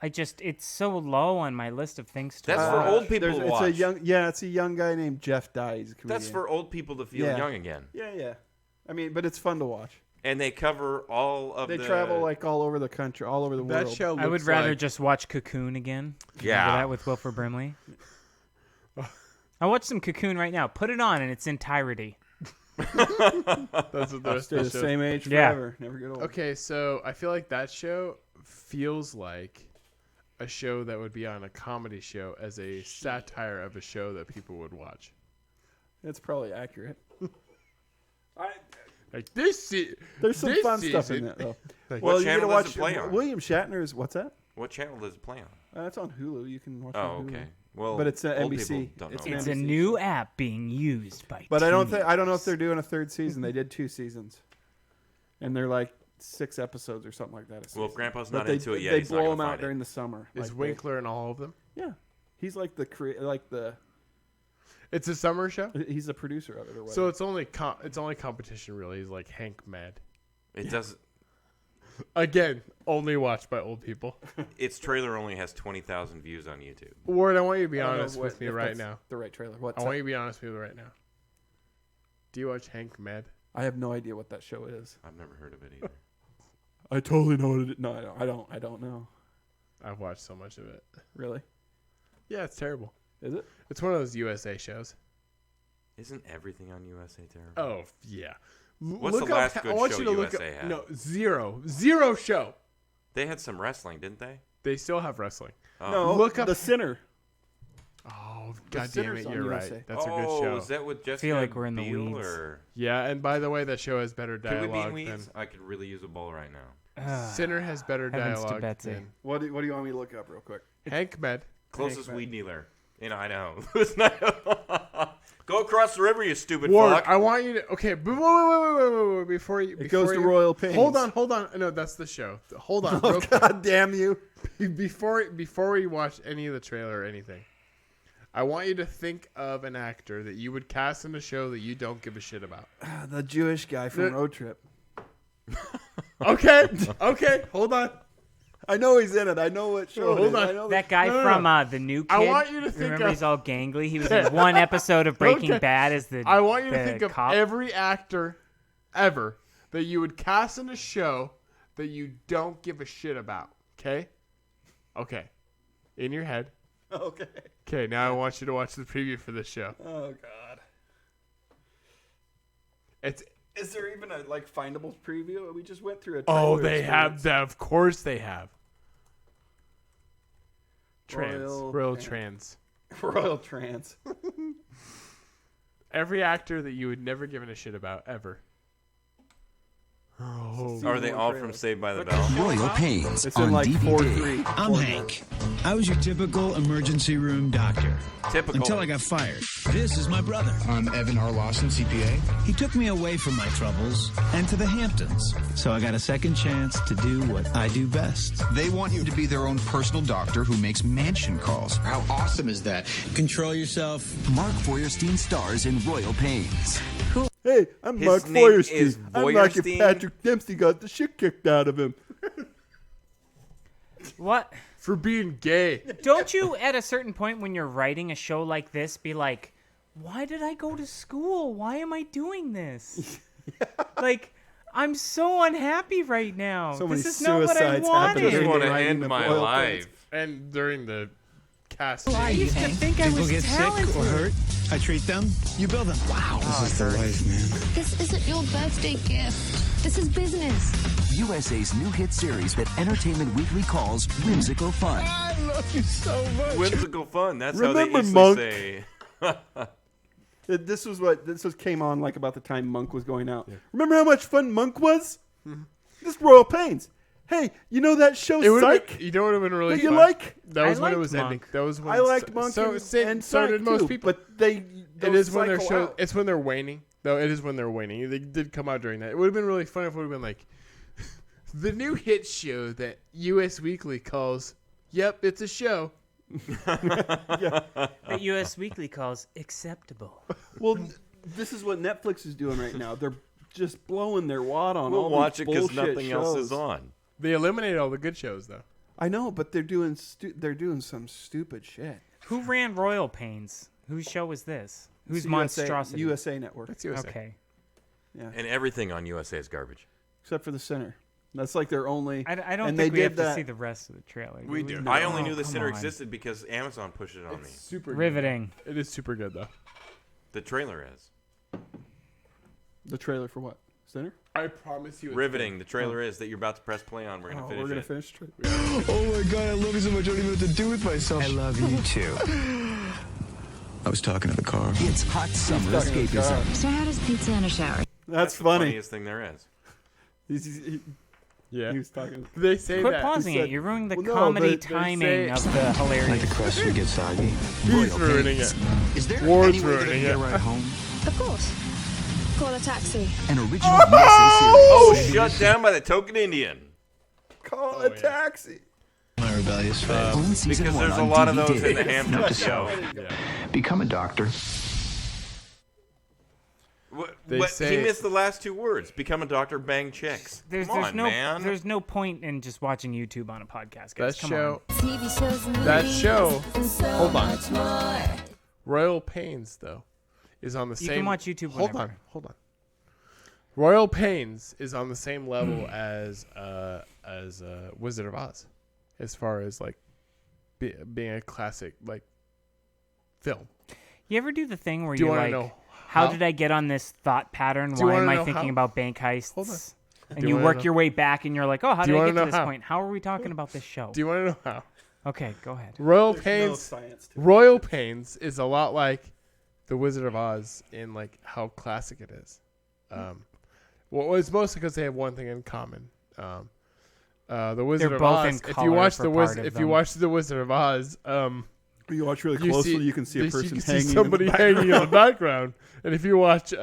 it's so low on my list of things to That's watch. for old people There's- to it's watch. a young, yeah, it's a young guy named Jeff Dye. He's a comedian. That's for old people to feel Yeah. young again. Yeah. I mean, but it's fun to watch. And they cover all of They the... travel like all over the country, all over the That world. show. I would looks rather like- just watch Cocoon again. Yeah. Remember that with Wilford Brimley? I watched some Cocoon right now. Put it on in its entirety. That's what the rest Stay of the the show. same age Yeah. forever. Never get old. Okay, so I feel like that show feels like a show that would be on a comedy show as a satire of a show that people would watch. It's probably accurate. Like this, There's some this fun stuff season- in that though. Like, Well, What you gotta channel watch does it play on? William Shatner's. What's that? What channel does it play on? It's on Hulu. You can watch. it Oh, on Hulu. okay. Well, But it's, old NBC. people don't It's know. It's NBC a new app being used by But I don't know if teenagers. they're doing a third season. They did 2 seasons, and they're like 6 episodes or something like that. a Well, season. if Grandpa's But not they, into it yet, they he's not blow gonna them out find during it. the summer. is Like they- Winkler in all of them? Yeah, he's like the It's a summer show, he's the producer of it or whatever. so it's only competition really. He's like Hank Med. It does. Again, only watched by old people. Its trailer only has 20,000 views on YouTube. Ward, I want you to be I don't know honest with me if right that's now. The right trailer. What? I want you to be honest with me right now. Do you watch Hank Med? I have no idea what that show is. I've never heard of it either. I totally know what it is. No, I don't know. I've watched so much of it. Really? Yeah, it's terrible. Is it? It's one of those USA shows. Isn't everything on USA terrible? Oh yeah. What's the last good show USA had? No, zero show. They had some wrestling, didn't they? They still have wrestling. Oh. No. Look up- The Sinner. Oh god damn Sinner's it, on you're USA. right. That's a Oh, good show. is that with Jessica feel like we're in the Biel, weeds. or Yeah, and by the way, that show has better can we be in dialogue weeds? than I could really use a bowl right now. Sinner has better Heavens to dialogue Betsy. than What do you want me to look up real quick? Hank Med. Closest weed dealer in Idaho. It's not- Go across the river, you stupid Ward, fuck. I want you to but wait, before you It goes to you- Royal Pains. Hold on. No, that's the show. Hold on. Oh real God damn you! before we watch any of the trailer or anything, I want you to think of an actor that you would cast in a show that you don't give a shit about. The Jewish guy from The- Road Trip. Okay, hold on. I know he's in it. I know what show. Hold it is. on. I know That guy No. from the new kid. I want you to think Remember, of- he's all gangly. He was in one episode of Breaking Okay. Bad as the. I want you to the think of cop. every actor ever that you would cast in a show that you don't give a shit about. Okay? Okay. In your head. Okay. Okay, now I want you to watch the preview for this show. Oh God. It's Is there even a findable preview? We just went through a. oh, trailer they have experience. that. Of course they have. Royal Royal Trans. Royal Trans. Every actor that you would never given a shit about ever. Oh, Are they all from Saved by the Bell? Royal Pains It's on in like DVD. 4-3. I'm Hank. I was your typical emergency room doctor. Typical. Until I got fired. This is my brother. I'm Evan R. Lawson, CPA. He took me away from my troubles and to the Hamptons. So I got a second chance to do what I do best. They want you to be their own personal doctor who makes mansion calls. How awesome is that? Control yourself. Mark Feuerstein stars in Royal Pains. Hey, I'm His Mark name Feuerstein. is I'm like if Feuerstein? Patrick Dempsey got the shit kicked out of him. What? for being gay. Don't you, at a certain point when you're writing a show like this, be like, why did I go to school? Why am I doing this? Like, I'm so unhappy right now. So many this is not what I suicides happen I just wanted. want to Writing end the my Royal life. And during the cast. I used to think I People was get talented. sick or hurt. I treat them. You build them. Wow. This is the life, man. This isn't your birthday gift. This is business. USA's new hit series that Entertainment Weekly calls whimsical fun. I love you so much. Whimsical fun. That's Remember how they Monk? say. This came on like about the time Monk was going out. Remember how much fun Monk was? This Royal Pains. Hey, you know that show Psych? You know what would have been really That you fun? like? That was I when it liked was Monk. ending. That was when I liked Monk so, and so Psych did most too, people. but they It is when they're cycle show. out. It's when they're waning. No, it is when they're waning. They did come out during that. It would have been really fun if it would have been like the new hit show that US Weekly calls. Yep, it's a show. That US Weekly calls acceptable. Well, this is what Netflix is doing right now. They're just blowing their wad on all We'll watch these it because bullshit nothing shows. else is on. They eliminated all the good shows though. I know, but they're doing some stupid shit. Who ran Royal Pains? Whose show was this? Whose It's monstrosity? USA Network. That's USA. Okay. Yeah, And everything on USA is garbage. except for the center. That's like their only. I don't and think they we have did to that. see the rest of the trailer. We do. I only Oh, knew the come center on. existed because Amazon pushed it on me. Super Riveting. Good. It is super good though. The trailer is. The trailer for what? Center? I promise you. It's Riveting. The trailer is that you're about to press play on. We're going to finish We're gonna it. finish. Oh my God, I love you so much. I don't even know what to do with myself. I love you too. I was talking to the car. It's hot summer talking to the car. escapism. So how does pizza in a shower? That's the funny. funniest thing there is. Yeah. He was talking. They say Quit that. pausing He it. said- You're ruining the Well, no, comedy but they timing say- of the hilarious. The crust would get soggy. He's ruining it. Is there Ward's any way that I ruining can get it. a ride home? Of course. Call a taxi. An original USA Oh, series. shut down by the token Indian. Call a taxi. My rebellious phase. Only season Because 1 there's a on lot of DVD. those in the Hamptons, yo. Become a doctor. They But say- he missed the last two words. Become a doctor, bang chicks. There's Come on, no man. there's no point in just watching YouTube on a podcast, guys. That Come show. on. TV shows and That movies show. and so Hold on. much more. Royal Pains though is on the You same. can watch YouTube Hold whenever. on. Royal Pains is on the same level as Wizard of Oz, as far as like being a classic like film. You ever do the thing where Do you you're wanna like, know how how? did I get on this thought pattern? Do you Why am wanna I know thinking how? about bank heists? Hold on. And Do you you wanna work know- your way back, and you're like, oh, how Do did you I wanna get to know this how? point? How are we talking about this show? Do you want to know how? Okay, go ahead. Royal There's no Pains. science to it. Royal Pains is a lot like the Wizard of Oz in like how classic it is. Well, it's mostly because they have one thing in common. The Wizard They're of both in Oz. If you color watch for the part Wizard, of if you them. watch the Wizard of Oz, You watch really closely, you can see a person you can hanging. see somebody in the hanging in the background. background. And if you watch,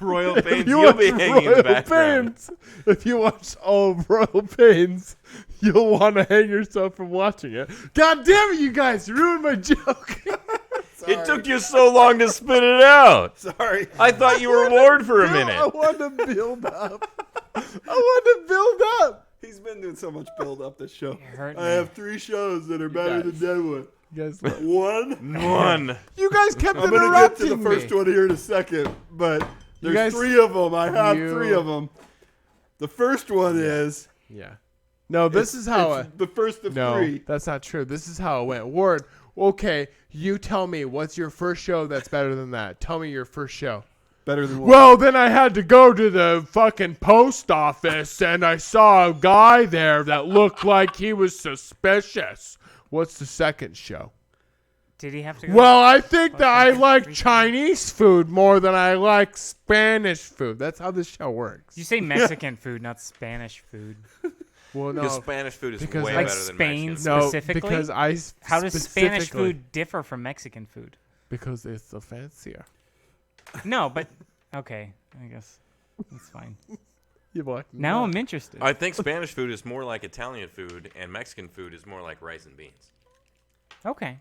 Royal if Pains, you you'll watch be hanging in the Royal background. Pains, if you watch all of Royal Pains, you'll want to hang yourself from watching it. God damn it, you guys! You ruined my joke. It took you so long to spit it out. Sorry. I thought you were bored for a I minute. want to build up. He's been doing so much build up this show. hurt I me. have 3 shows that are better than guys. Deadwood. You guys, One. you guys kept I'm gonna get interrupting to the first me. one here in a second, but there's guys- 3 of them. I have you- 3 of them. The first one is Yeah. No, this is how. it's the first of No, 3. that's not true. This is how it went. Ward. Okay, you tell me what's your first show that's better than that. Tell me your first show. Better than one. Well, then I had to go to the fucking post office and I saw a guy there that looked like he was suspicious. What's the second show? Did he have to go? Well, I think that I like Chinese food more than I like Spanish food. That's how this show works. You say Mexican food, not Spanish food. Well, Because no. Spanish food is Because way like better than Spain Mexican. No, specifically? because I How does Spanish specifically- food differ from Mexican food? Because it's the fancier. No, but okay, I guess that's fine. You like Now I'm interested. I think Spanish food is more like Italian food, and Mexican food is more like rice and beans. Okay.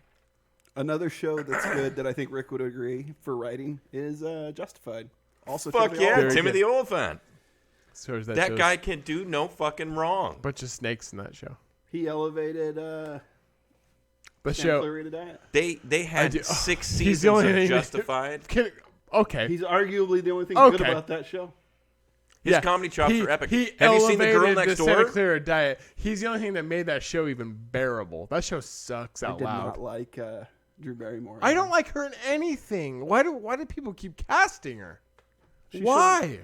Another show that's good that I think Rick would agree for writing is Justified. Also, Fuck Timothy yeah, Oliphant. Timothy Oliphant. So is That show's guy can do no fucking wrong. bunch of snakes in that show. He elevated The Santa show. Clarita Diet. They had do- 6 He's the seasons only of thing that- Justified. Okay. He's arguably the only thing good Okay. about that show. His comedy chops are epic. He Have you seen The Girl elevated Next the Santa Door? Clara Diet. He's the only thing that made that show even bearable. That show sucks I out did loud. not like Drew Barrymore. I don't like her in anything. Why do people keep casting her? She Why?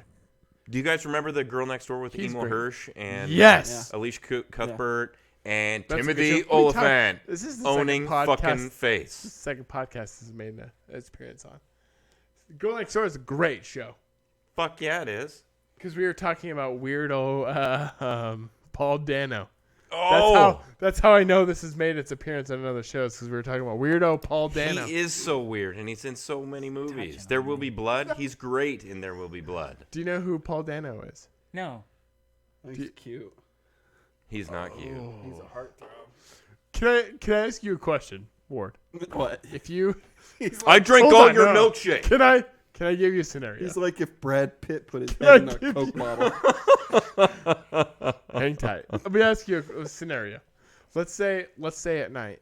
Do you guys remember The Girl Next Door with He's Emil great. Hirsch and Yes. Alicia Cuthbert and That's a Timothy good show. What are you Oliphant talking- This is the owning second podcast- fucking This is face? the second podcast has made an appearance on. Girl Next Door is a great show. Fuck yeah, it is. Because we were talking about weirdo Paul Dano. Oh, That's how I know this has made its appearance on another show. Because we were talking about weirdo Paul Dano. he is so weird, and he's in so many movies. There Will Be Blood. He's great in There Will Be Blood. Do you know who Paul Dano is? No. He's cute. He's not cute. He's a heartthrob. Can I ask you a question, Ward? What? If you, I drank Hold all on, your no. milkshake. Can I give you a scenario? He's like if Brad Pitt put his I head in a give Coke you- bottle. Hang tight. Let me ask you a scenario. Let's say at night,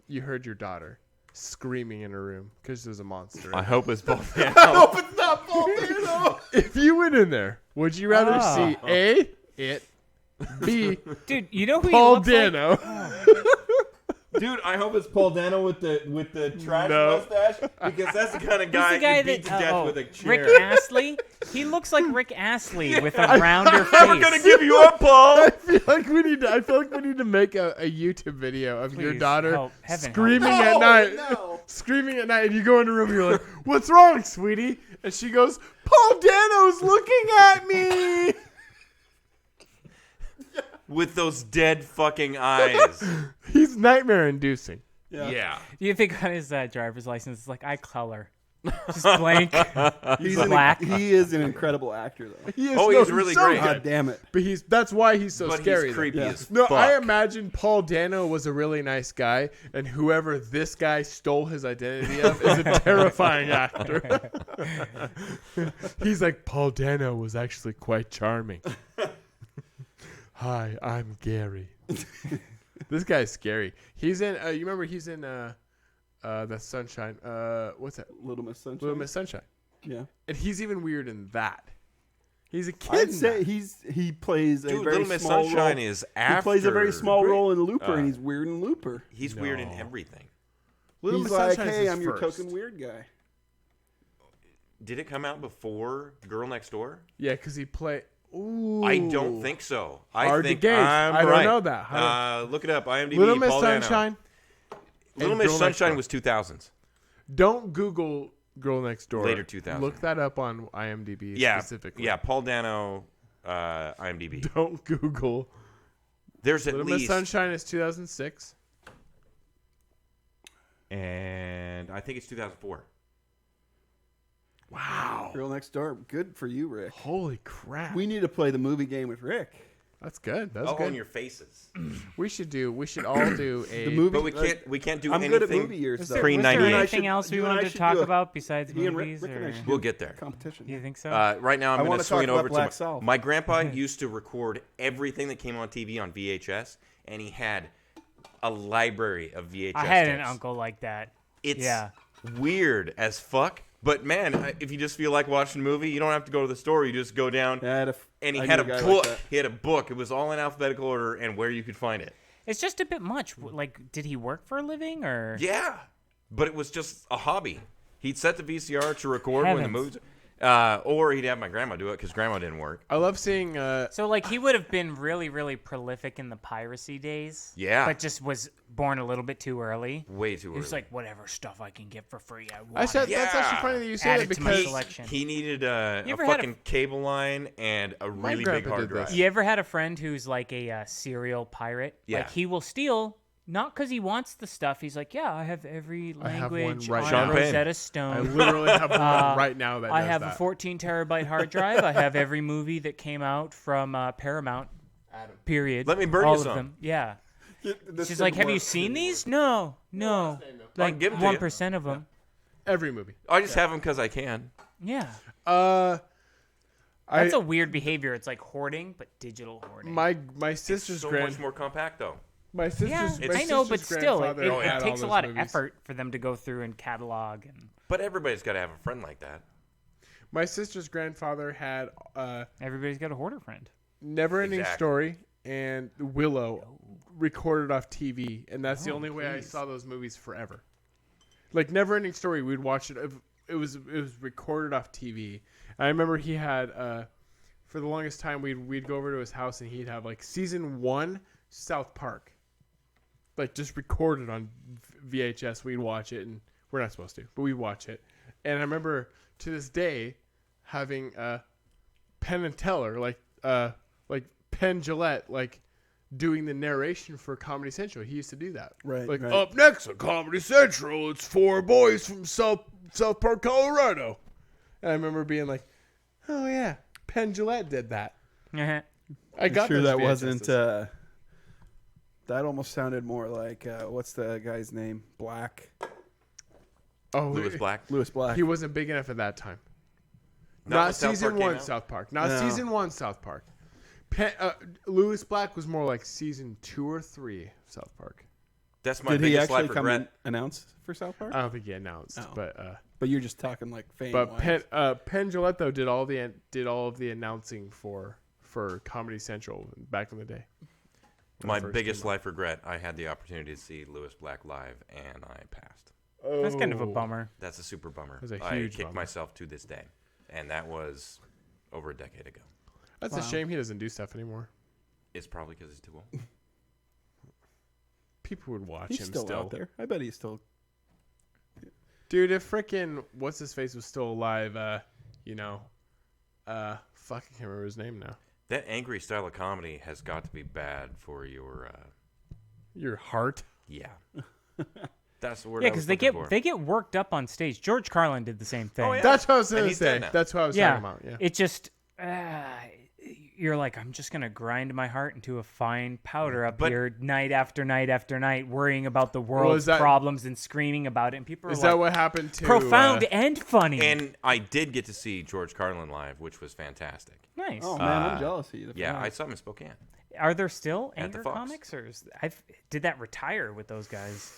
you heard your daughter screaming in her room because there's a monster. I hope it's Paul Dano. I hope it's not Paul Dano. If you went in there, would you rather see A, it, B, Dude, you know who Paul he looks like? Dano? Dude, I hope it's Paul Dano with the trash No. mustache because that's the kind of Who's guy the guy you beat that to death with a chair. Rick Astley? He looks like Rick Astley with a rounder face. I'm gonna give you up, Paul. I feel like we need to make a YouTube video of your Please, daughter help. Heaven screaming help. at No, night, no. screaming at night, and you go in the room, and you're like, "What's wrong, sweetie?" And she goes, "Paul Dano's looking at me." With those dead fucking eyes. He's nightmare-inducing. Yeah. Do you think on his driver's license it's like eye color? Just blank. He's black. He is an incredible actor, though. He is, Oh, no, he's really so great. good. God damn it. But that's why he's so But scary. he's though. creepy Yeah. as No, fuck. I imagine Paul Dano was a really nice guy, and whoever this guy stole his identity of is a terrifying actor. He's like, Paul Dano was actually quite charming. Hi, I'm Gary. This guy's scary. He's in. You remember he's in the Sunshine. What's that? Little Miss Sunshine. Little Miss Sunshine. Yeah. And he's even weird in that. He's a kid. I'd in say that. he plays a Dude, very Little Miss small Sunshine role. is He plays a very after- small Great. role in Looper, and he's weird in Looper. He's weird in everything. Little He's Miss like, Sunshine is hey, his I'm your first. token weird guy. Did it come out before Girl Next Door? Yeah, because he played. Ooh. I don't think so. I Hard to think gauge. I'm I don't right. know that. Look it up. IMDb. Little Miss Paul Dano. Sunshine. Little and Miss Girl Next Sunshine Door. was 2000s. Don't Google Girl Next Door. Later 2000. Look that up on IMDb Yeah, specifically. yeah. Paul Dano, IMDb. Don't Google. There's at Little Miss least, Sunshine is 2006. and I think it's 2004. Wow. Girl Next Door. Good for you, Rick. Holy crap. We need to play the movie game with Rick. That's good. That's I'll good. own your faces. We should all do a The movie. But we can't do I'm anything good at movie years, though. pre Was there 98. anything else we you and I wanted to should talk do a- about besides he and movies? Rick and I or- should We'll get there. Competition. You think so? Right now, I'm I going wanna to swing talk it over about Black to South. my grandpa. Used to record everything that came on TV on VHS, and he had a library of VHS. I had an tapes. uncle like that. It's Yeah. weird as fuck. But man, if you just feel like watching a movie, you don't have to go to the store. You just go down. Yeah, and he I had a knew guy book. like that. He had a book. It was all in alphabetical order and where you could find it. It's just a bit much. Like, did he work for a living or? Yeah, but it was just a hobby. He'd set the VCR to record when the Heavens. movies, or he'd have my grandma do it because grandma didn't work. I love seeing. So like he would have been really, really prolific in the piracy days. Yeah. But just was born a little bit too early. Way too He was early. like, whatever stuff I can get for free, I want. I said it. that's actually funny that you say Add that it to my because selection. He needed a You ever had fucking cable line and a My really big grandpa hard did this. drive. You ever had a friend who's like a serial pirate? Yeah. Like he will steal, not because he wants the stuff. He's like, yeah, I have every I have one language right on now. Sean Penn. Rosetta I Stone. literally have one right now that I does have that. a 14 terabyte hard drive. I have every movie that came out from Paramount. Period. Let me burn you All of some. them. Yeah. This She's like, didn't have you work. seen these? No. Like give 'em to you. 1% of them. Every movie. I just have them because I can. Yeah. I That's a weird behavior. It's like hoarding, but digital hoarding. my It's sister's so grand much more compact though. my sister's yeah, my I know, but sister's still, grandfather it had all takes a those lot of movies. effort for them to go through and catalog. And But everybody's got to have a friend like that. My sister's grandfather had Everybody's got a hoarder friend. Never Ending Exactly. Story and Willow recorded off TV, and that's the only way I saw those movies forever. Like Never Ending Story, we'd watch it. It was recorded off TV. I remember he had for the longest time we'd go over to his house and he'd have like season 1 South Park, like just recorded on VHS. We'd watch it, and we're not supposed to, but we'd watch it. And I remember to this day having Penn and Teller, like Penn Jillette, like doing the narration for Comedy Central. He used to do that. Right, Like right. up next on Comedy Central, it's 4 boys from South Park, Colorado. And I remember being like, oh yeah, Penn Jillette did that. Uh-huh. I got sure those that VHSs. wasn't. That almost sounded more like what's the guy's name? Black. Oh, Lewis Black. Lewis Black. He wasn't big enough at that time. Not Not when South season Park came 1 out? South Park. Not No. season 1 South Park. Lewis Black was more like season 2 or 3 South Park. That's my Did he biggest actually life come regret. and announce for South Park? I don't think he announced, Oh. but you're just talking like fame. But Penn Jillette though did all of the announcing for Comedy Central back in the day. when My it first biggest came out. life regret, I had the opportunity to see Lewis Black live, and I passed. That's kind of a Oh. bummer. That's a super bummer. That's a I huge kick bummer. myself to this day, and that was over a decade ago. That's a shame he doesn't do stuff anymore. It's probably because he's too old. People would watch he's him still out there. I bet he's still. Dude, if frickin' what's his face was still alive, fuck, I can't remember his name now. That angry style of comedy has got to be bad for your heart. Yeah. That's the word. Yeah, I was because looking for. they get worked up on stage. George Carlin did the same thing. Oh, yeah. That's what I was And gonna he's dead say. now. That's what I was Yeah, talking about. Yeah. it just you're like, I'm just gonna grind my heart into a fine powder up But- here night after night after night, worrying about the world's is that- problems and screaming about it. And people are Is like, that what happened to profound and funny. And I did get to see George Carlin live, which was fantastic. Nice. Oh man, I'm jealous of you. Yeah, I saw him in Spokane. Are there still At the anger Fox. comics, or did that retire with those guys?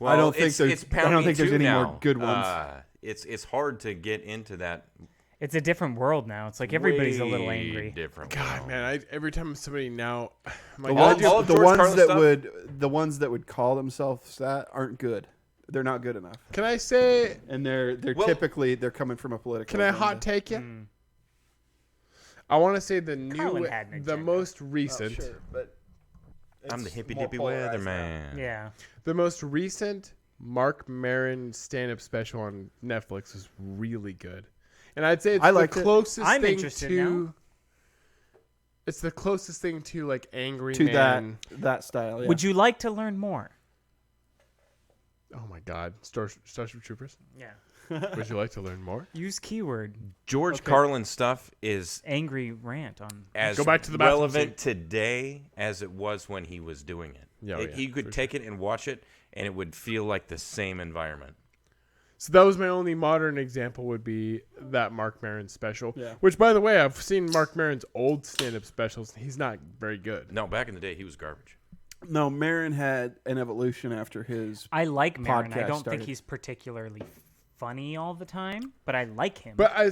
I don't think it's, there's- it's I don't Pound think Me there's Too any more now. good ones. It's hard to get into that. It's a different world now. It's like everybody's a little way angry. Different. God, world. man, every time somebody now, I'm The like, ones, all of the George ones Carlin that stuff? the ones that would call themselves that aren't good. They're not good enough, can I say? and they're Well- typically they're coming from a political. Can I agenda. hot take you? I want to say the Carlin had an the agenda. most Oh, recent, sure, but I'm the it's hippy more dippy polarized now. weatherman. Yeah. the most recent Mark Maron stand-up special on Netflix is really good, and I'd say it's I the liked it. closest I'm thing interested to. now. It's the closest thing to like Angry To Man. that style. Yeah. Would you like to learn more? Oh my God, Starship Troopers. Yeah. Would you like to learn more? Use keyword George Carlin stuff is angry rant on. as Go back to the bathroom relevant today as it was when he was doing it. Yeah, yeah, he could for take it and watch it, and it would feel like the same environment. So that was my only modern example would be that Mark Maron special. Yeah. Which, by the way, I've seen Mark Maron's old stand-up specials. He's not very good. No, back in the day, he was garbage. No, Marin had an evolution after his. I like Marin. I podcast don't started. think he's particularly funny all the time, but I like him. But I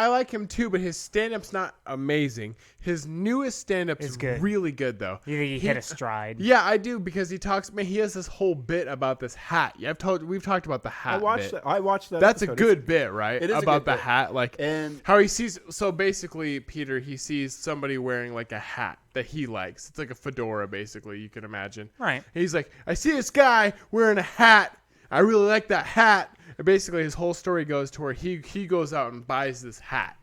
like him too. But his stand-up's not amazing. His newest stand-up Is is good. really good though. you think he hit a stride? Yeah, I do because he talks. Man, he has this whole bit about this hat. Yeah, we've talked about the hat. I watched bit. that. I watched that. That's a episode. good bit, right? It is a about good the bit. hat, like And- how he sees. So basically, Peter, he sees somebody wearing like a hat that he likes. It's like a fedora, basically. You can imagine. Right. He's like, I see this guy wearing a hat. I really like that hat. And basically, his whole story goes to where he goes out and buys this hat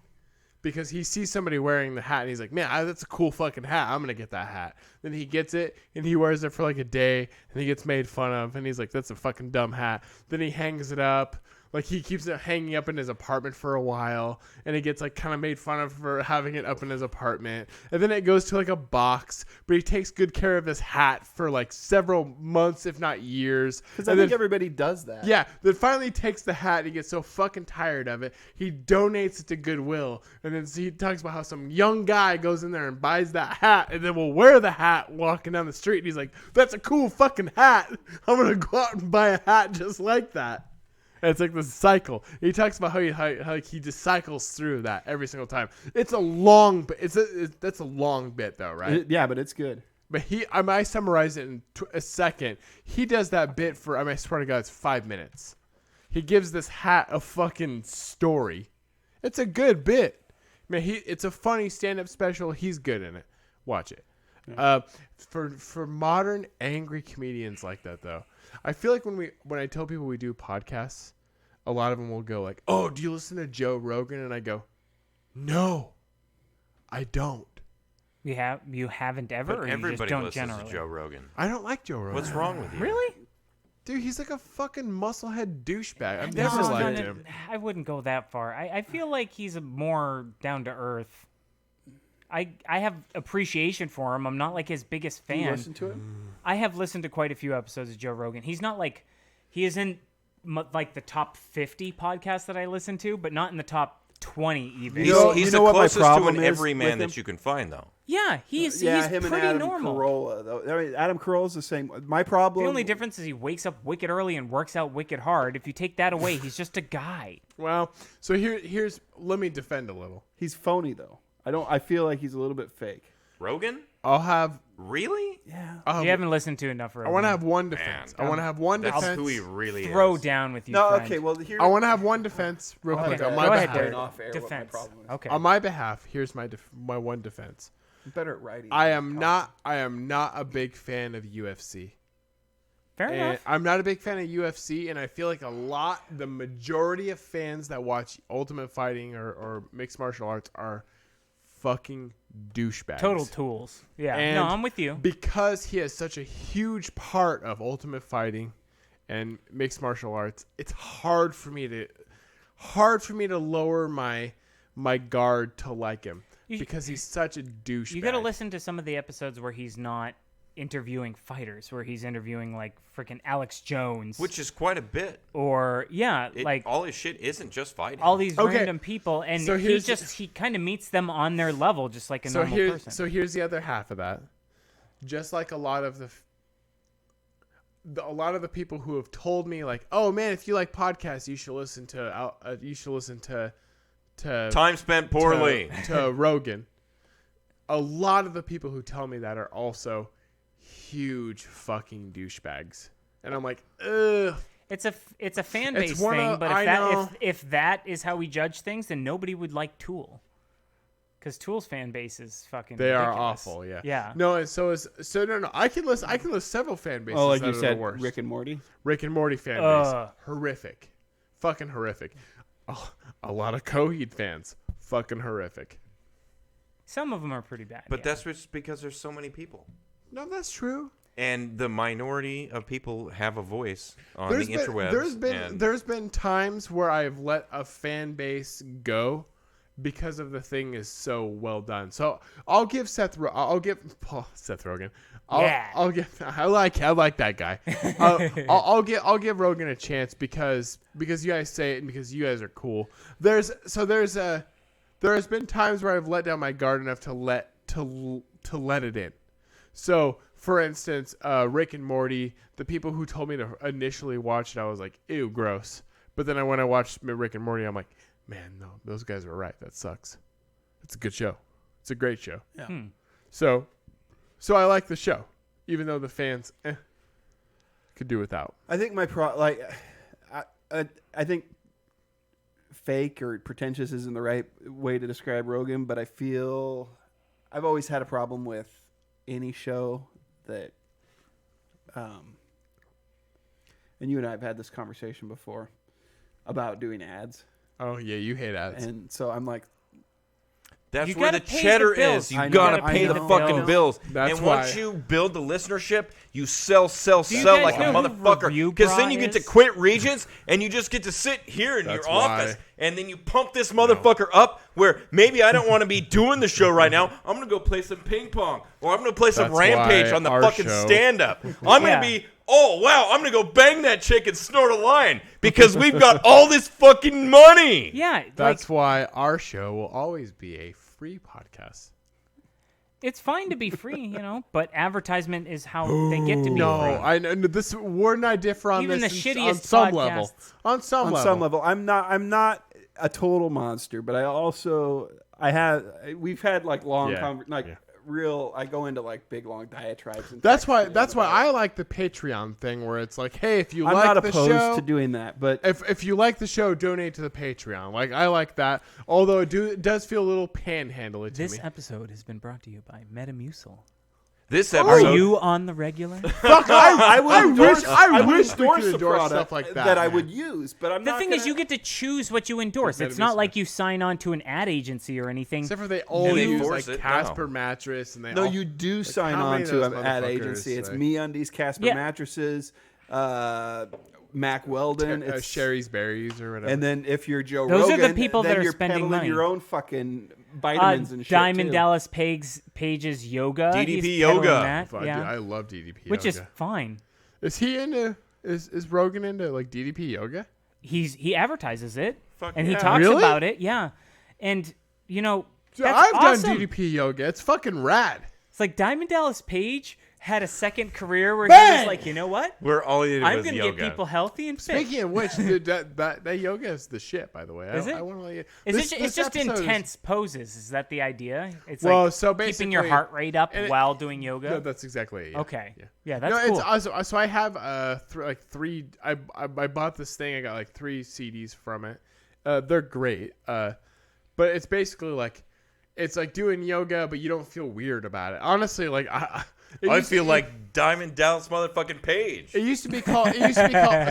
because he sees somebody wearing the hat and he's like, man, that's a cool fucking hat. I'm gonna get that hat. Then he gets it and he wears it for like a day and he gets made fun of and he's like, that's a fucking dumb hat. Then he hangs it up. Like he keeps it hanging up in his apartment for a while and he gets like kind of made fun of for having it up in his apartment. And then it goes to like a box, but he takes good care of his hat for like several months, if not years. Because I And think then- everybody does that. yeah, then finally takes the hat and he gets so fucking tired of it. He donates it to Goodwill. And then he talks about how some young guy goes in there and buys that hat and then will wear the hat walking down the street. And he's like, that's a cool fucking hat. I'm going to go out and buy a hat just like that. And it's like this cycle. He talks about how he just cycles through that every single time. It's a long, that's a long bit though, right? Yeah, but it's good. But I might summarize it in a second. He does that bit for, I swear to God, it's 5 minutes. He gives this hat a fucking story. It's a good bit. Man, it's a funny stand-up special. He's good in it. Watch it. Yeah. For modern angry comedians like that, though, I feel like when I tell people we do podcasts, a lot of them will go like, "Oh, do you listen to Joe Rogan?" And I go, "No, I don't." You haven't ever? But or everybody you just don't listens generally? to Joe Rogan. I don't like Joe Rogan. What's wrong with you? Really? Dude, he's like a fucking musclehead douchebag. I've never liked him. I wouldn't go that far. I feel like he's a more down to earth. I have appreciation for him. I'm not like his biggest fan. Do you listen to him? I have listened to quite a few episodes of Joe Rogan. He's not like he isn't like the top 50 podcasts that I listen to, but not in the top 20 even. He's the closest to an everyman that you can find, though. Yeah, he's him pretty and Adam normal. Carolla, though. I mean, Adam Carolla's the same. My problem. The only difference is he wakes up wicked early and works out wicked hard. If you take that away, he's just a guy. Well, so here's let me defend a little. He's phony though. I feel like he's a little bit fake. Rogan? I'll have. Really? Yeah. You haven't listened to enough Rogan. I want to have one defense. I want to have one defense. That's who he really Throw is. down with you. No, friend. okay. Well, I want to have one defense real quick on my Go ahead, behalf. Derek. Off air, Defense. What my problem is. Okay. On my behalf, here's my one defense. I'm better at writing. I am not a big fan of UFC. Fair And enough. I'm not a big fan of UFC, and I feel like the majority of fans that watch Ultimate Fighting or mixed martial arts are fucking douchebags. Total tools. Yeah. And no, I'm with you. Because he has such a huge part of Ultimate Fighting and mixed martial arts, it's hard for me to lower my guard to like him because he's such a douchebag. You got to listen to some of the episodes where he's not interviewing fighters, where he's interviewing like freaking Alex Jones, Which is quite a bit. or like all his shit isn't just fighting. all these random people, and So he kind of meets them on their level, just like a normal person. So here's the other half of that. Just like a lot of the people who have told me like, "Oh man, if you like podcasts, you should listen to Time spent poorly to Rogan." A lot of the people who tell me that are also huge fucking douchebags, and I'm like, ugh. It's a fan It's base one thing, of- but I know. if that is how we judge things, then nobody would like Tool, because Tool's fan base is fucking. They are ridiculous. awful, yeah. Yeah. No, and so no. I can list several fan bases. Oh, like that you are said, the worst. Rick and Morty. Rick and Morty fan base, horrific, fucking horrific. Oh, a lot of Coheed fans, fucking horrific. Some of them are pretty bad. But yeah. that's just because there's so many people. No, that's true. And the minority of people have a voice on the interwebs. There's been times where I've let a fan base go because of the thing is so well done. So I'll give Seth Rogen. I like that guy. I'll give Rogan a chance because you guys say it and because you guys are cool. There has been times where I've let down my guard enough to let it in. So, for instance, Rick and Morty, the people who told me to initially watch it, I was like, ew, gross. But then when I watched Rick and Morty, I'm like, man, no, those guys are right. That sucks. It's a good show. It's a great show. Yeah. So I like the show, even though the fans could do without. I think I think fake or pretentious isn't the right way to describe Rogan, but I feel I've always had a problem with any show that, and you and I have had this conversation before about doing ads. Oh yeah, you hate ads, and so I'm like, that's where the cheddar is. You gotta pay the fucking bills. That's and why. once you build the listenership, you sell guys like a know who motherfucker. Review Because then Bra you get to is? quit Regents and you just get to sit here in That's your office why. and then you pump this motherfucker up where maybe I don't want to be doing the show right now. I'm gonna go play some ping pong or I'm gonna play some That's Rampage why on the our fucking show- stand-up. I'm gonna be. Oh, wow, I'm going to go bang that chick and snort a line because we've got all this fucking money. Yeah. That's why our show will always be a free podcast. It's fine to be free, but advertisement is how they get to be free. No, I know this. Ward and I differ on Even this the on shittiest some level. podcasts. On some level, I'm not a total monster, but we've had like long real. I go into like big long diatribes. And that's why I like the Patreon thing where it's like, hey, if you I'm like not the opposed show, to doing that, but if you like the show, donate to the Patreon. Like I like that, although it does feel a little panhandly to me. This episode has been brought to you by Metamucil. This Are episode. you on the regular? Fuck, I wish we could endorse stuff like that. I would use, but I'm The not. thing is, you get to choose what you endorse. Like It's not Metamucil. like you sign on to an ad agency or anything. Except for they all they use force like it? Casper No. mattress, and they No, all, you do like, sign how on many of to those an ad motherfuckers, agency. It's like- MeUndies, Casper Yeah. mattresses, Mac Weldon, it's Sherry's Berries or whatever. and then if you're Joe Those are Rogan, the people then that are you're spending peddling money. your own fucking vitamins and shit Diamond too. Dallas Page's yoga. DDP He's yoga. peddling that, Fuck, yeah. dude, I love DDP Which is yoga. fine. Is he into? Is Rogan into like DDP yoga? He advertises it Fuck and he yeah. talks Really? about it. Yeah, and Dude, that's I've awesome. done DDP yoga. It's fucking rad. It's like Diamond Dallas Page had a second career where he Bang! was like, you know what? Where all he did I'm was gonna yoga. get people healthy and fit. Speaking of which, dude, that yoga is the shit. By the way, Is it? I want to let you. It's this just episode is- intense poses. Is that the idea? It's Well, like so keeping your basically- heart rate up and it- while doing yoga. No, that's exactly it. Yeah. Okay. Yeah. Yeah, that's no, cool. It's also, so I have three. I bought this thing. I got like 3 CDs from it. They're great. But it's basically like it's like doing yoga, but you don't feel weird about it. Honestly, like I used to- feel like Diamond Dallas motherfucking Page. It used to be called.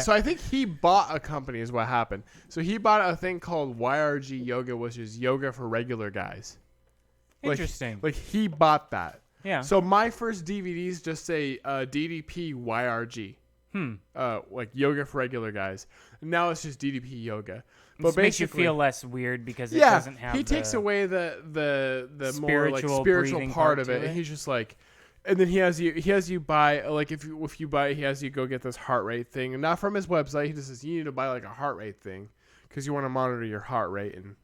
So I think he bought a company, is what happened. So he bought a thing called YRG Yoga, which is yoga for regular guys. Interesting. Like he bought that. Yeah. So my first DVDs just say DDP YRG. Like yoga for regular guys. And now it's just DDP yoga. But This makes you basically- feel less weird because it yeah, doesn't have. he takes the- away the more like spiritual spiritual breathing part part of to it, it. and he's just like, and then he has you buy like if you buy, he has you go get this heart rate thing, and not from his website. He just says you need to buy like a heart rate thing because you want to monitor your heart rate, and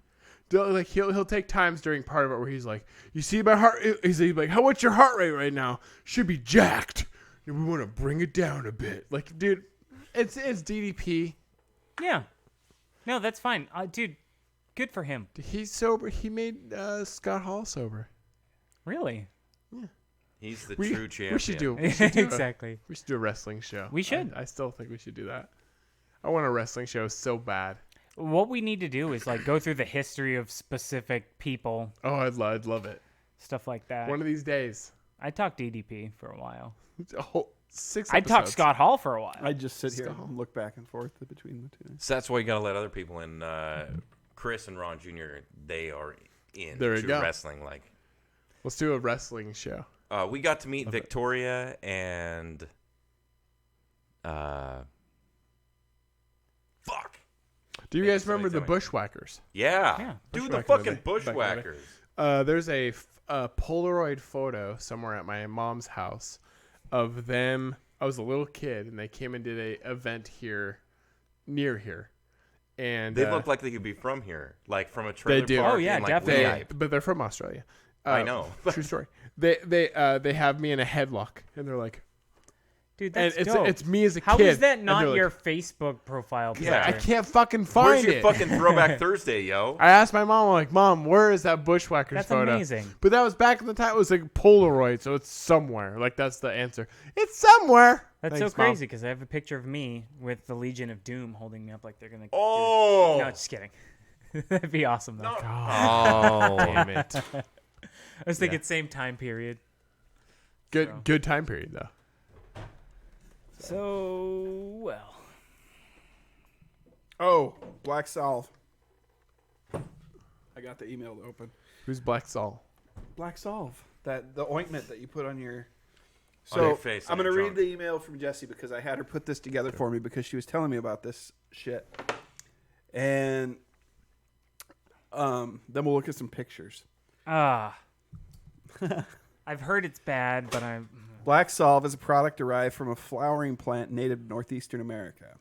like he'll take times during part of it where he's like, you see my heart, he's like, what's your heart rate right now? Should be jacked, and we want to bring it down a bit. Like, dude, it's DDP. Yeah. No, that's fine, dude. Good for him. He's sober. He made Scott Hall sober. Really? He's the true champion. We should do Exactly. We should do a wrestling show. We should. I still think we should do that. I want a wrestling show so bad. What we need to do is like go through the history of specific people, Oh, I'd love it. stuff like that. One of these days. I talked DDP for a while. A whole 6 I talked episodes. Scott Hall for a while. I just sit here and look back and forth between the two. So that's why you gotta let other people in. Chris and Ron Jr. They are in There you go. wrestling. Like, Let's do a wrestling show. we got to meet Victoria and fuck. Do you Yeah, guys somebody remember the tell me. Bushwhackers? Yeah, dude, the Bushwhackers, fucking back in the day. Bushwhackers. There's a Polaroid photo somewhere at my mom's house of them. I was a little kid, and they came and did a event here, near here. And They look like they could be from here, like from a trailer do. park. Oh, yeah, in, like, definitely. Lehi. but they're from Australia. I know. True story. They have me in a headlock, and they're like, Dude, and that's dope. it's me as a How kid. is that and not they're like, your Facebook profile picture? Yeah. I can't fucking find Where's your it. fucking Throwback Thursday, yo? I asked my mom, I'm like, Mom, where is that Bushwhackers That's photo? amazing. But that was back in the time. It was like Polaroid, so it's somewhere. Like that's the answer. It's somewhere. That's Thanks, so Mom. crazy because I have a picture of me with the Legion of Doom holding me up like they're gonna. Oh. No, just kidding. That'd be awesome though. Oh, damn it. I was thinking same time period. Good time period though. So well. Oh, Black Solve. I got the email open. Who's Black Saul? Black Solve. That the ointment that you put on your. On your So face, I'm on going to your read trunk. the email from Jessie because I had her put this together for me because she was telling me about this shit. And then we'll look at some pictures. I've heard it's bad, but I'm. Black Solve is a product derived from a flowering plant native to northeastern America.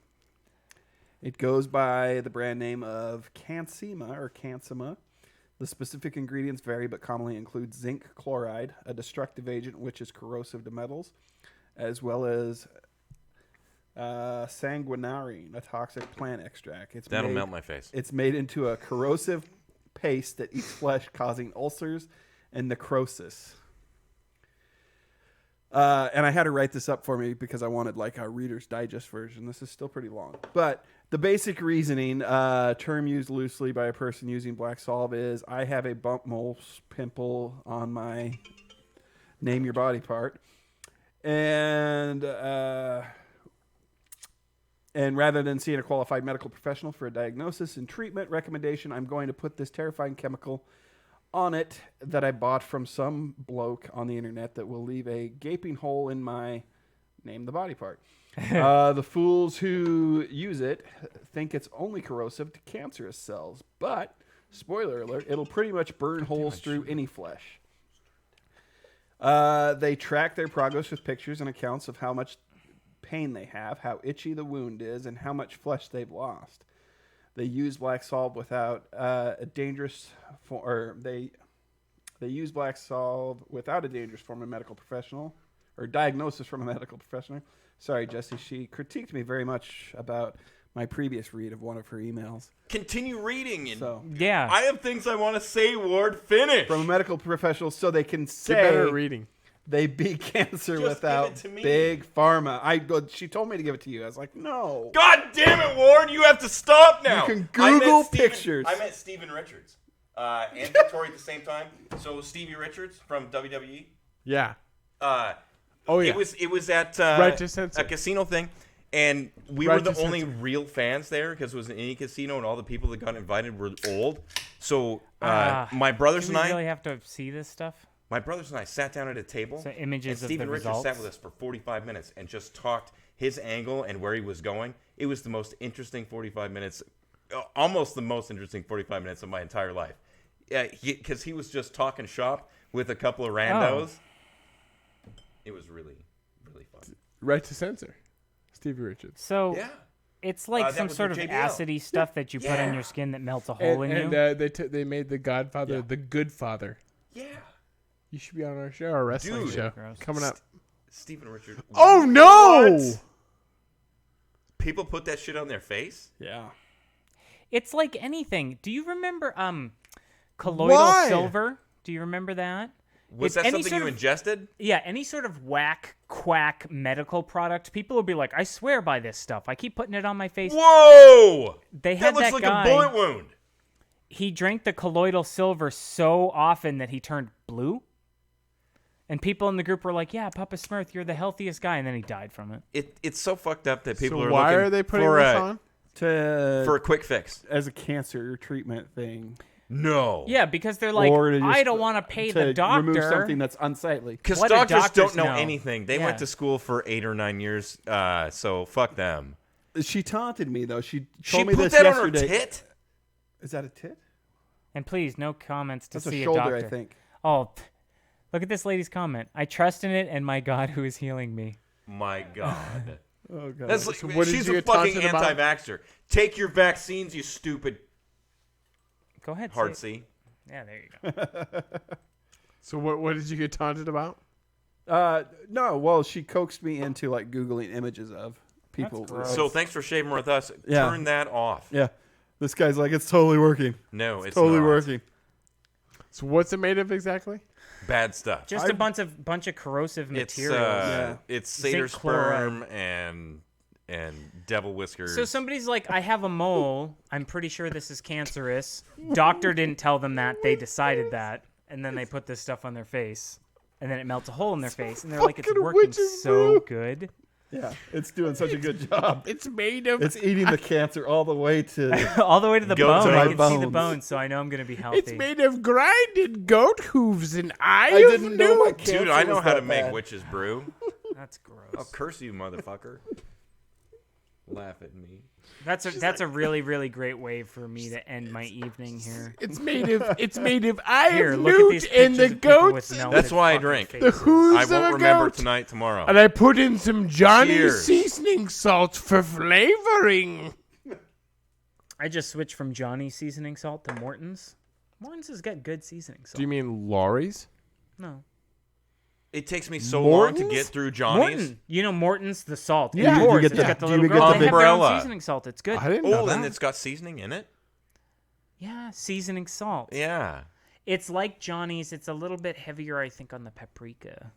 It goes by the brand name of Cansema or Cansema. The specific ingredients vary but commonly include zinc chloride, a destructive agent which is corrosive to metals, as well as sanguinarine, a toxic plant extract. That'll melt my face. It's made into a corrosive paste that eats flesh, causing ulcers and necrosis. And I had to write this up for me because I wanted like a Reader's Digest version. This is still pretty long. But the basic reasoning, term used loosely by a person using Black Solve, is I have a bump, mole, pimple on my name your body part. And rather than seeing a qualified medical professional for a diagnosis and treatment recommendation, I'm going to put this terrifying chemical on it that I bought from some bloke on the internet that will leave a gaping hole in my name the body part. The fools who use it think it's only corrosive to cancerous cells, but spoiler alert, it'll pretty much burn holes through any flesh. They track their progress with pictures and accounts of how much pain they have, how itchy the wound is, and how much flesh they've lost. They use Black Solve without a dangerous they use Black Solve without a dangerous form of medical professional or diagnosis from a medical professional. Sorry, Jesse. She critiqued me very much about my previous read of one of her emails. Continue reading. And yeah, I have things I want to say. Ward, finish. From a medical professional, so they can say Get better at reading. They beat cancer Just without give it to me. big pharma. She told me to give it to you. I was like, no. God damn it, Ward! You have to stop now. You can Google pictures. I met Steven Richards and Victoria at the same time. So Stevie Richards from WWE. Yeah. Oh yeah. It was at Right to Censor. a casino thing, and we Right were the to only Censor. real fans there because it was an indie casino, and all the people that got invited were old. So my brothers do and we I. really have to see this stuff? My brothers and I sat down at a table. So images and of Stephen the Richards results? sat with us for 45 minutes and just talked his angle and where he was going. It was the most interesting 45 minutes, almost the most interesting 45 minutes of my entire life. Yeah, because he was just talking shop with a couple of randos. Oh. It was really, really fun. Right to Censor. Stevie Richards. So Yeah. it's like that some was sort with of JBL. acidy stuff that you put on Yeah. your skin that melts a hole in you. And they made The Godfather the Good Father. Yeah. You should be on our show, our wrestling Dude. show. Gross. Coming up. Stephen Richards. Oh, no! What? People put that shit on their face? Yeah. It's like anything. Do you remember colloidal Why? silver? Do you remember that? Was It's that any something sort you of- ingested? Yeah, any sort of quack medical product. People will be like, I swear by this stuff. I keep putting it on my face. Whoa! They had that looks that like guy. a bullet wound. He drank the colloidal silver so often that he turned blue. And people in the group were like, yeah, Papa Smurf, you're the healthiest guy. And then he died from it. It's so fucked up that people So are why looking are they putting for this a, on? for a quick fix. As a cancer treatment thing. No. Yeah, because they're like, Or to I just- don't want to pay to the doctor. remove something that's unsightly. Because What do doctors don't doctors know know? anything. They Yeah. went to school for 8 or 9 years, so fuck them. She taunted me, though. She She told me put this that yesterday. on her tit? Is that a tit? And please, no comments to That's a see shoulder, doctor. I think. Oh, look at this lady's comment. I trust in it, and my God, who is healing me. My God. Oh, God. That's like, So what did she's you a get fucking taunted about? anti-vaxxer. Take your vaccines, you stupid Go ahead. hard say it. C. Yeah, there you go. So what did you get taunted about? No, well, she coaxed me into like Googling images of people. That's gross. So thanks for shaving with us. Yeah. Turn that off. Yeah. This guy's like, it's totally working. No, it's totally not. working. So what's it made of exactly? Bad stuff. Just a bunch of corrosive It's materials. it's Zinc satyr chloride. sperm and devil whiskers. So somebody's like, I have a mole. I'm pretty sure this is cancerous. Doctor didn't tell them that. They decided that. And then they put this stuff on their face. And then it melts a hole in their face. And they're like, it's fucking working witches so brew. good. Yeah, it's doing such a good job. It's made of. It's eating the cancer all the way to. All the way to the Goat bone. to I my can see the bones. bone, so I know I'm going to be healthy. It's made of grinded goat hooves and I didn't know my cancer Dude, I know was how that to make bad. witch's brew. That's gross. I'll curse you, motherfucker. Laugh at me. That's a really, really great way for me to end my evening here. It's made of I Here, have look at newt these and the pictures of people with goats and melted That's why I fucking drink. the faces. hooves I of won't a remember goat. tonight, tomorrow. And I put in some Johnny Cheers. seasoning salt for flavoring. I just switched from Johnny seasoning salt to Morton's. Morton's has got good seasoning salt. Do you mean Laurie's? No. It takes me so long to Morton's? get through Johnny's. Morton. You know Morton's the salt. Yeah, Of you course, get it's the- got the you little get girl. the They have their own umbrella. seasoning salt. It's good. I didn't know Oh, then that. it's got seasoning in it. Yeah, seasoning salt. Yeah. It's like Johnny's. It's a little bit heavier, I think, on the paprika.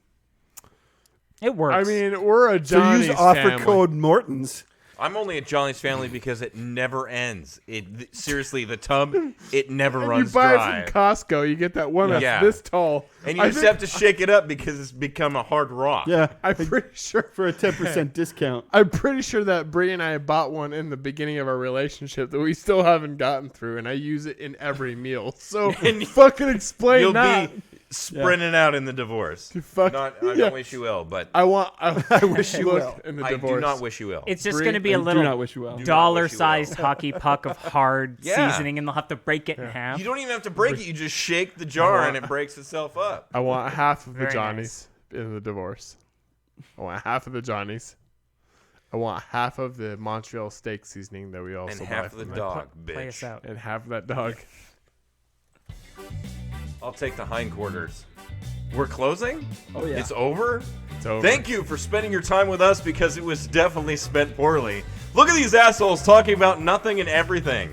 It works. I mean, we're a So Johnny's use offer family. code Morton's. I'm only at Johnny's Family because it never ends. Seriously, the tub, it never And runs you buy dry. it from Costco. You get that one that's Yeah. this tall. And you I just think- have to shake it up because it's become a hard rock. Yeah, I'm pretty sure for a 10% discount. I'm pretty sure that Bree and I bought one in the beginning of our relationship that we still haven't gotten through, and I use it in every meal. So And fucking explain You'll that. be sprinting out in the divorce. Fuck, I yeah. don't wish you ill, but I wish you you look well. in the I divorce. do not wish you ill. it's just Brie, going to be I a do little not wish you well. Do not dollar-sized wish you well. hockey puck of hard Yeah. seasoning, and they'll have to break it in half. You don't even have to break it. You just shake the jar and it breaks itself up. I want half of the Very Johnnies in the divorce. I want half of the Johnnies. I want half of the Montreal steak seasoning that we also And buy half of the from dog, Play us bitch. out. and half of that dog. I'll take the hindquarters. We're closing? Oh, yeah. It's over? It's over. Thank you for spending your time with us because it was definitely spent poorly. Look at these assholes talking about nothing and everything.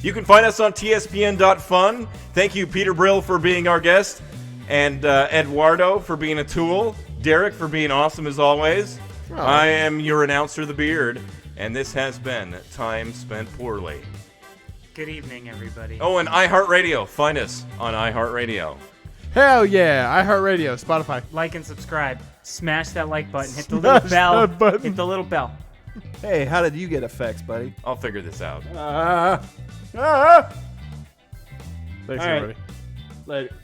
You can find us on tspn.fun. Thank you, Peter Brill, for being our guest, and Eduardo for being a tool, Derek for being awesome as always. I am your announcer, The Beard, and this has been Time Spent Poorly. Good evening, everybody. Oh, and iHeartRadio. Find us on iHeartRadio. Hell yeah! iHeartRadio, Spotify. Like and subscribe. Smash that like button. Hit the Smash little bell. that button. Hit the little bell. Hey, how did you get effects, buddy? I'll figure this out. Thanks, All right. everybody. Later.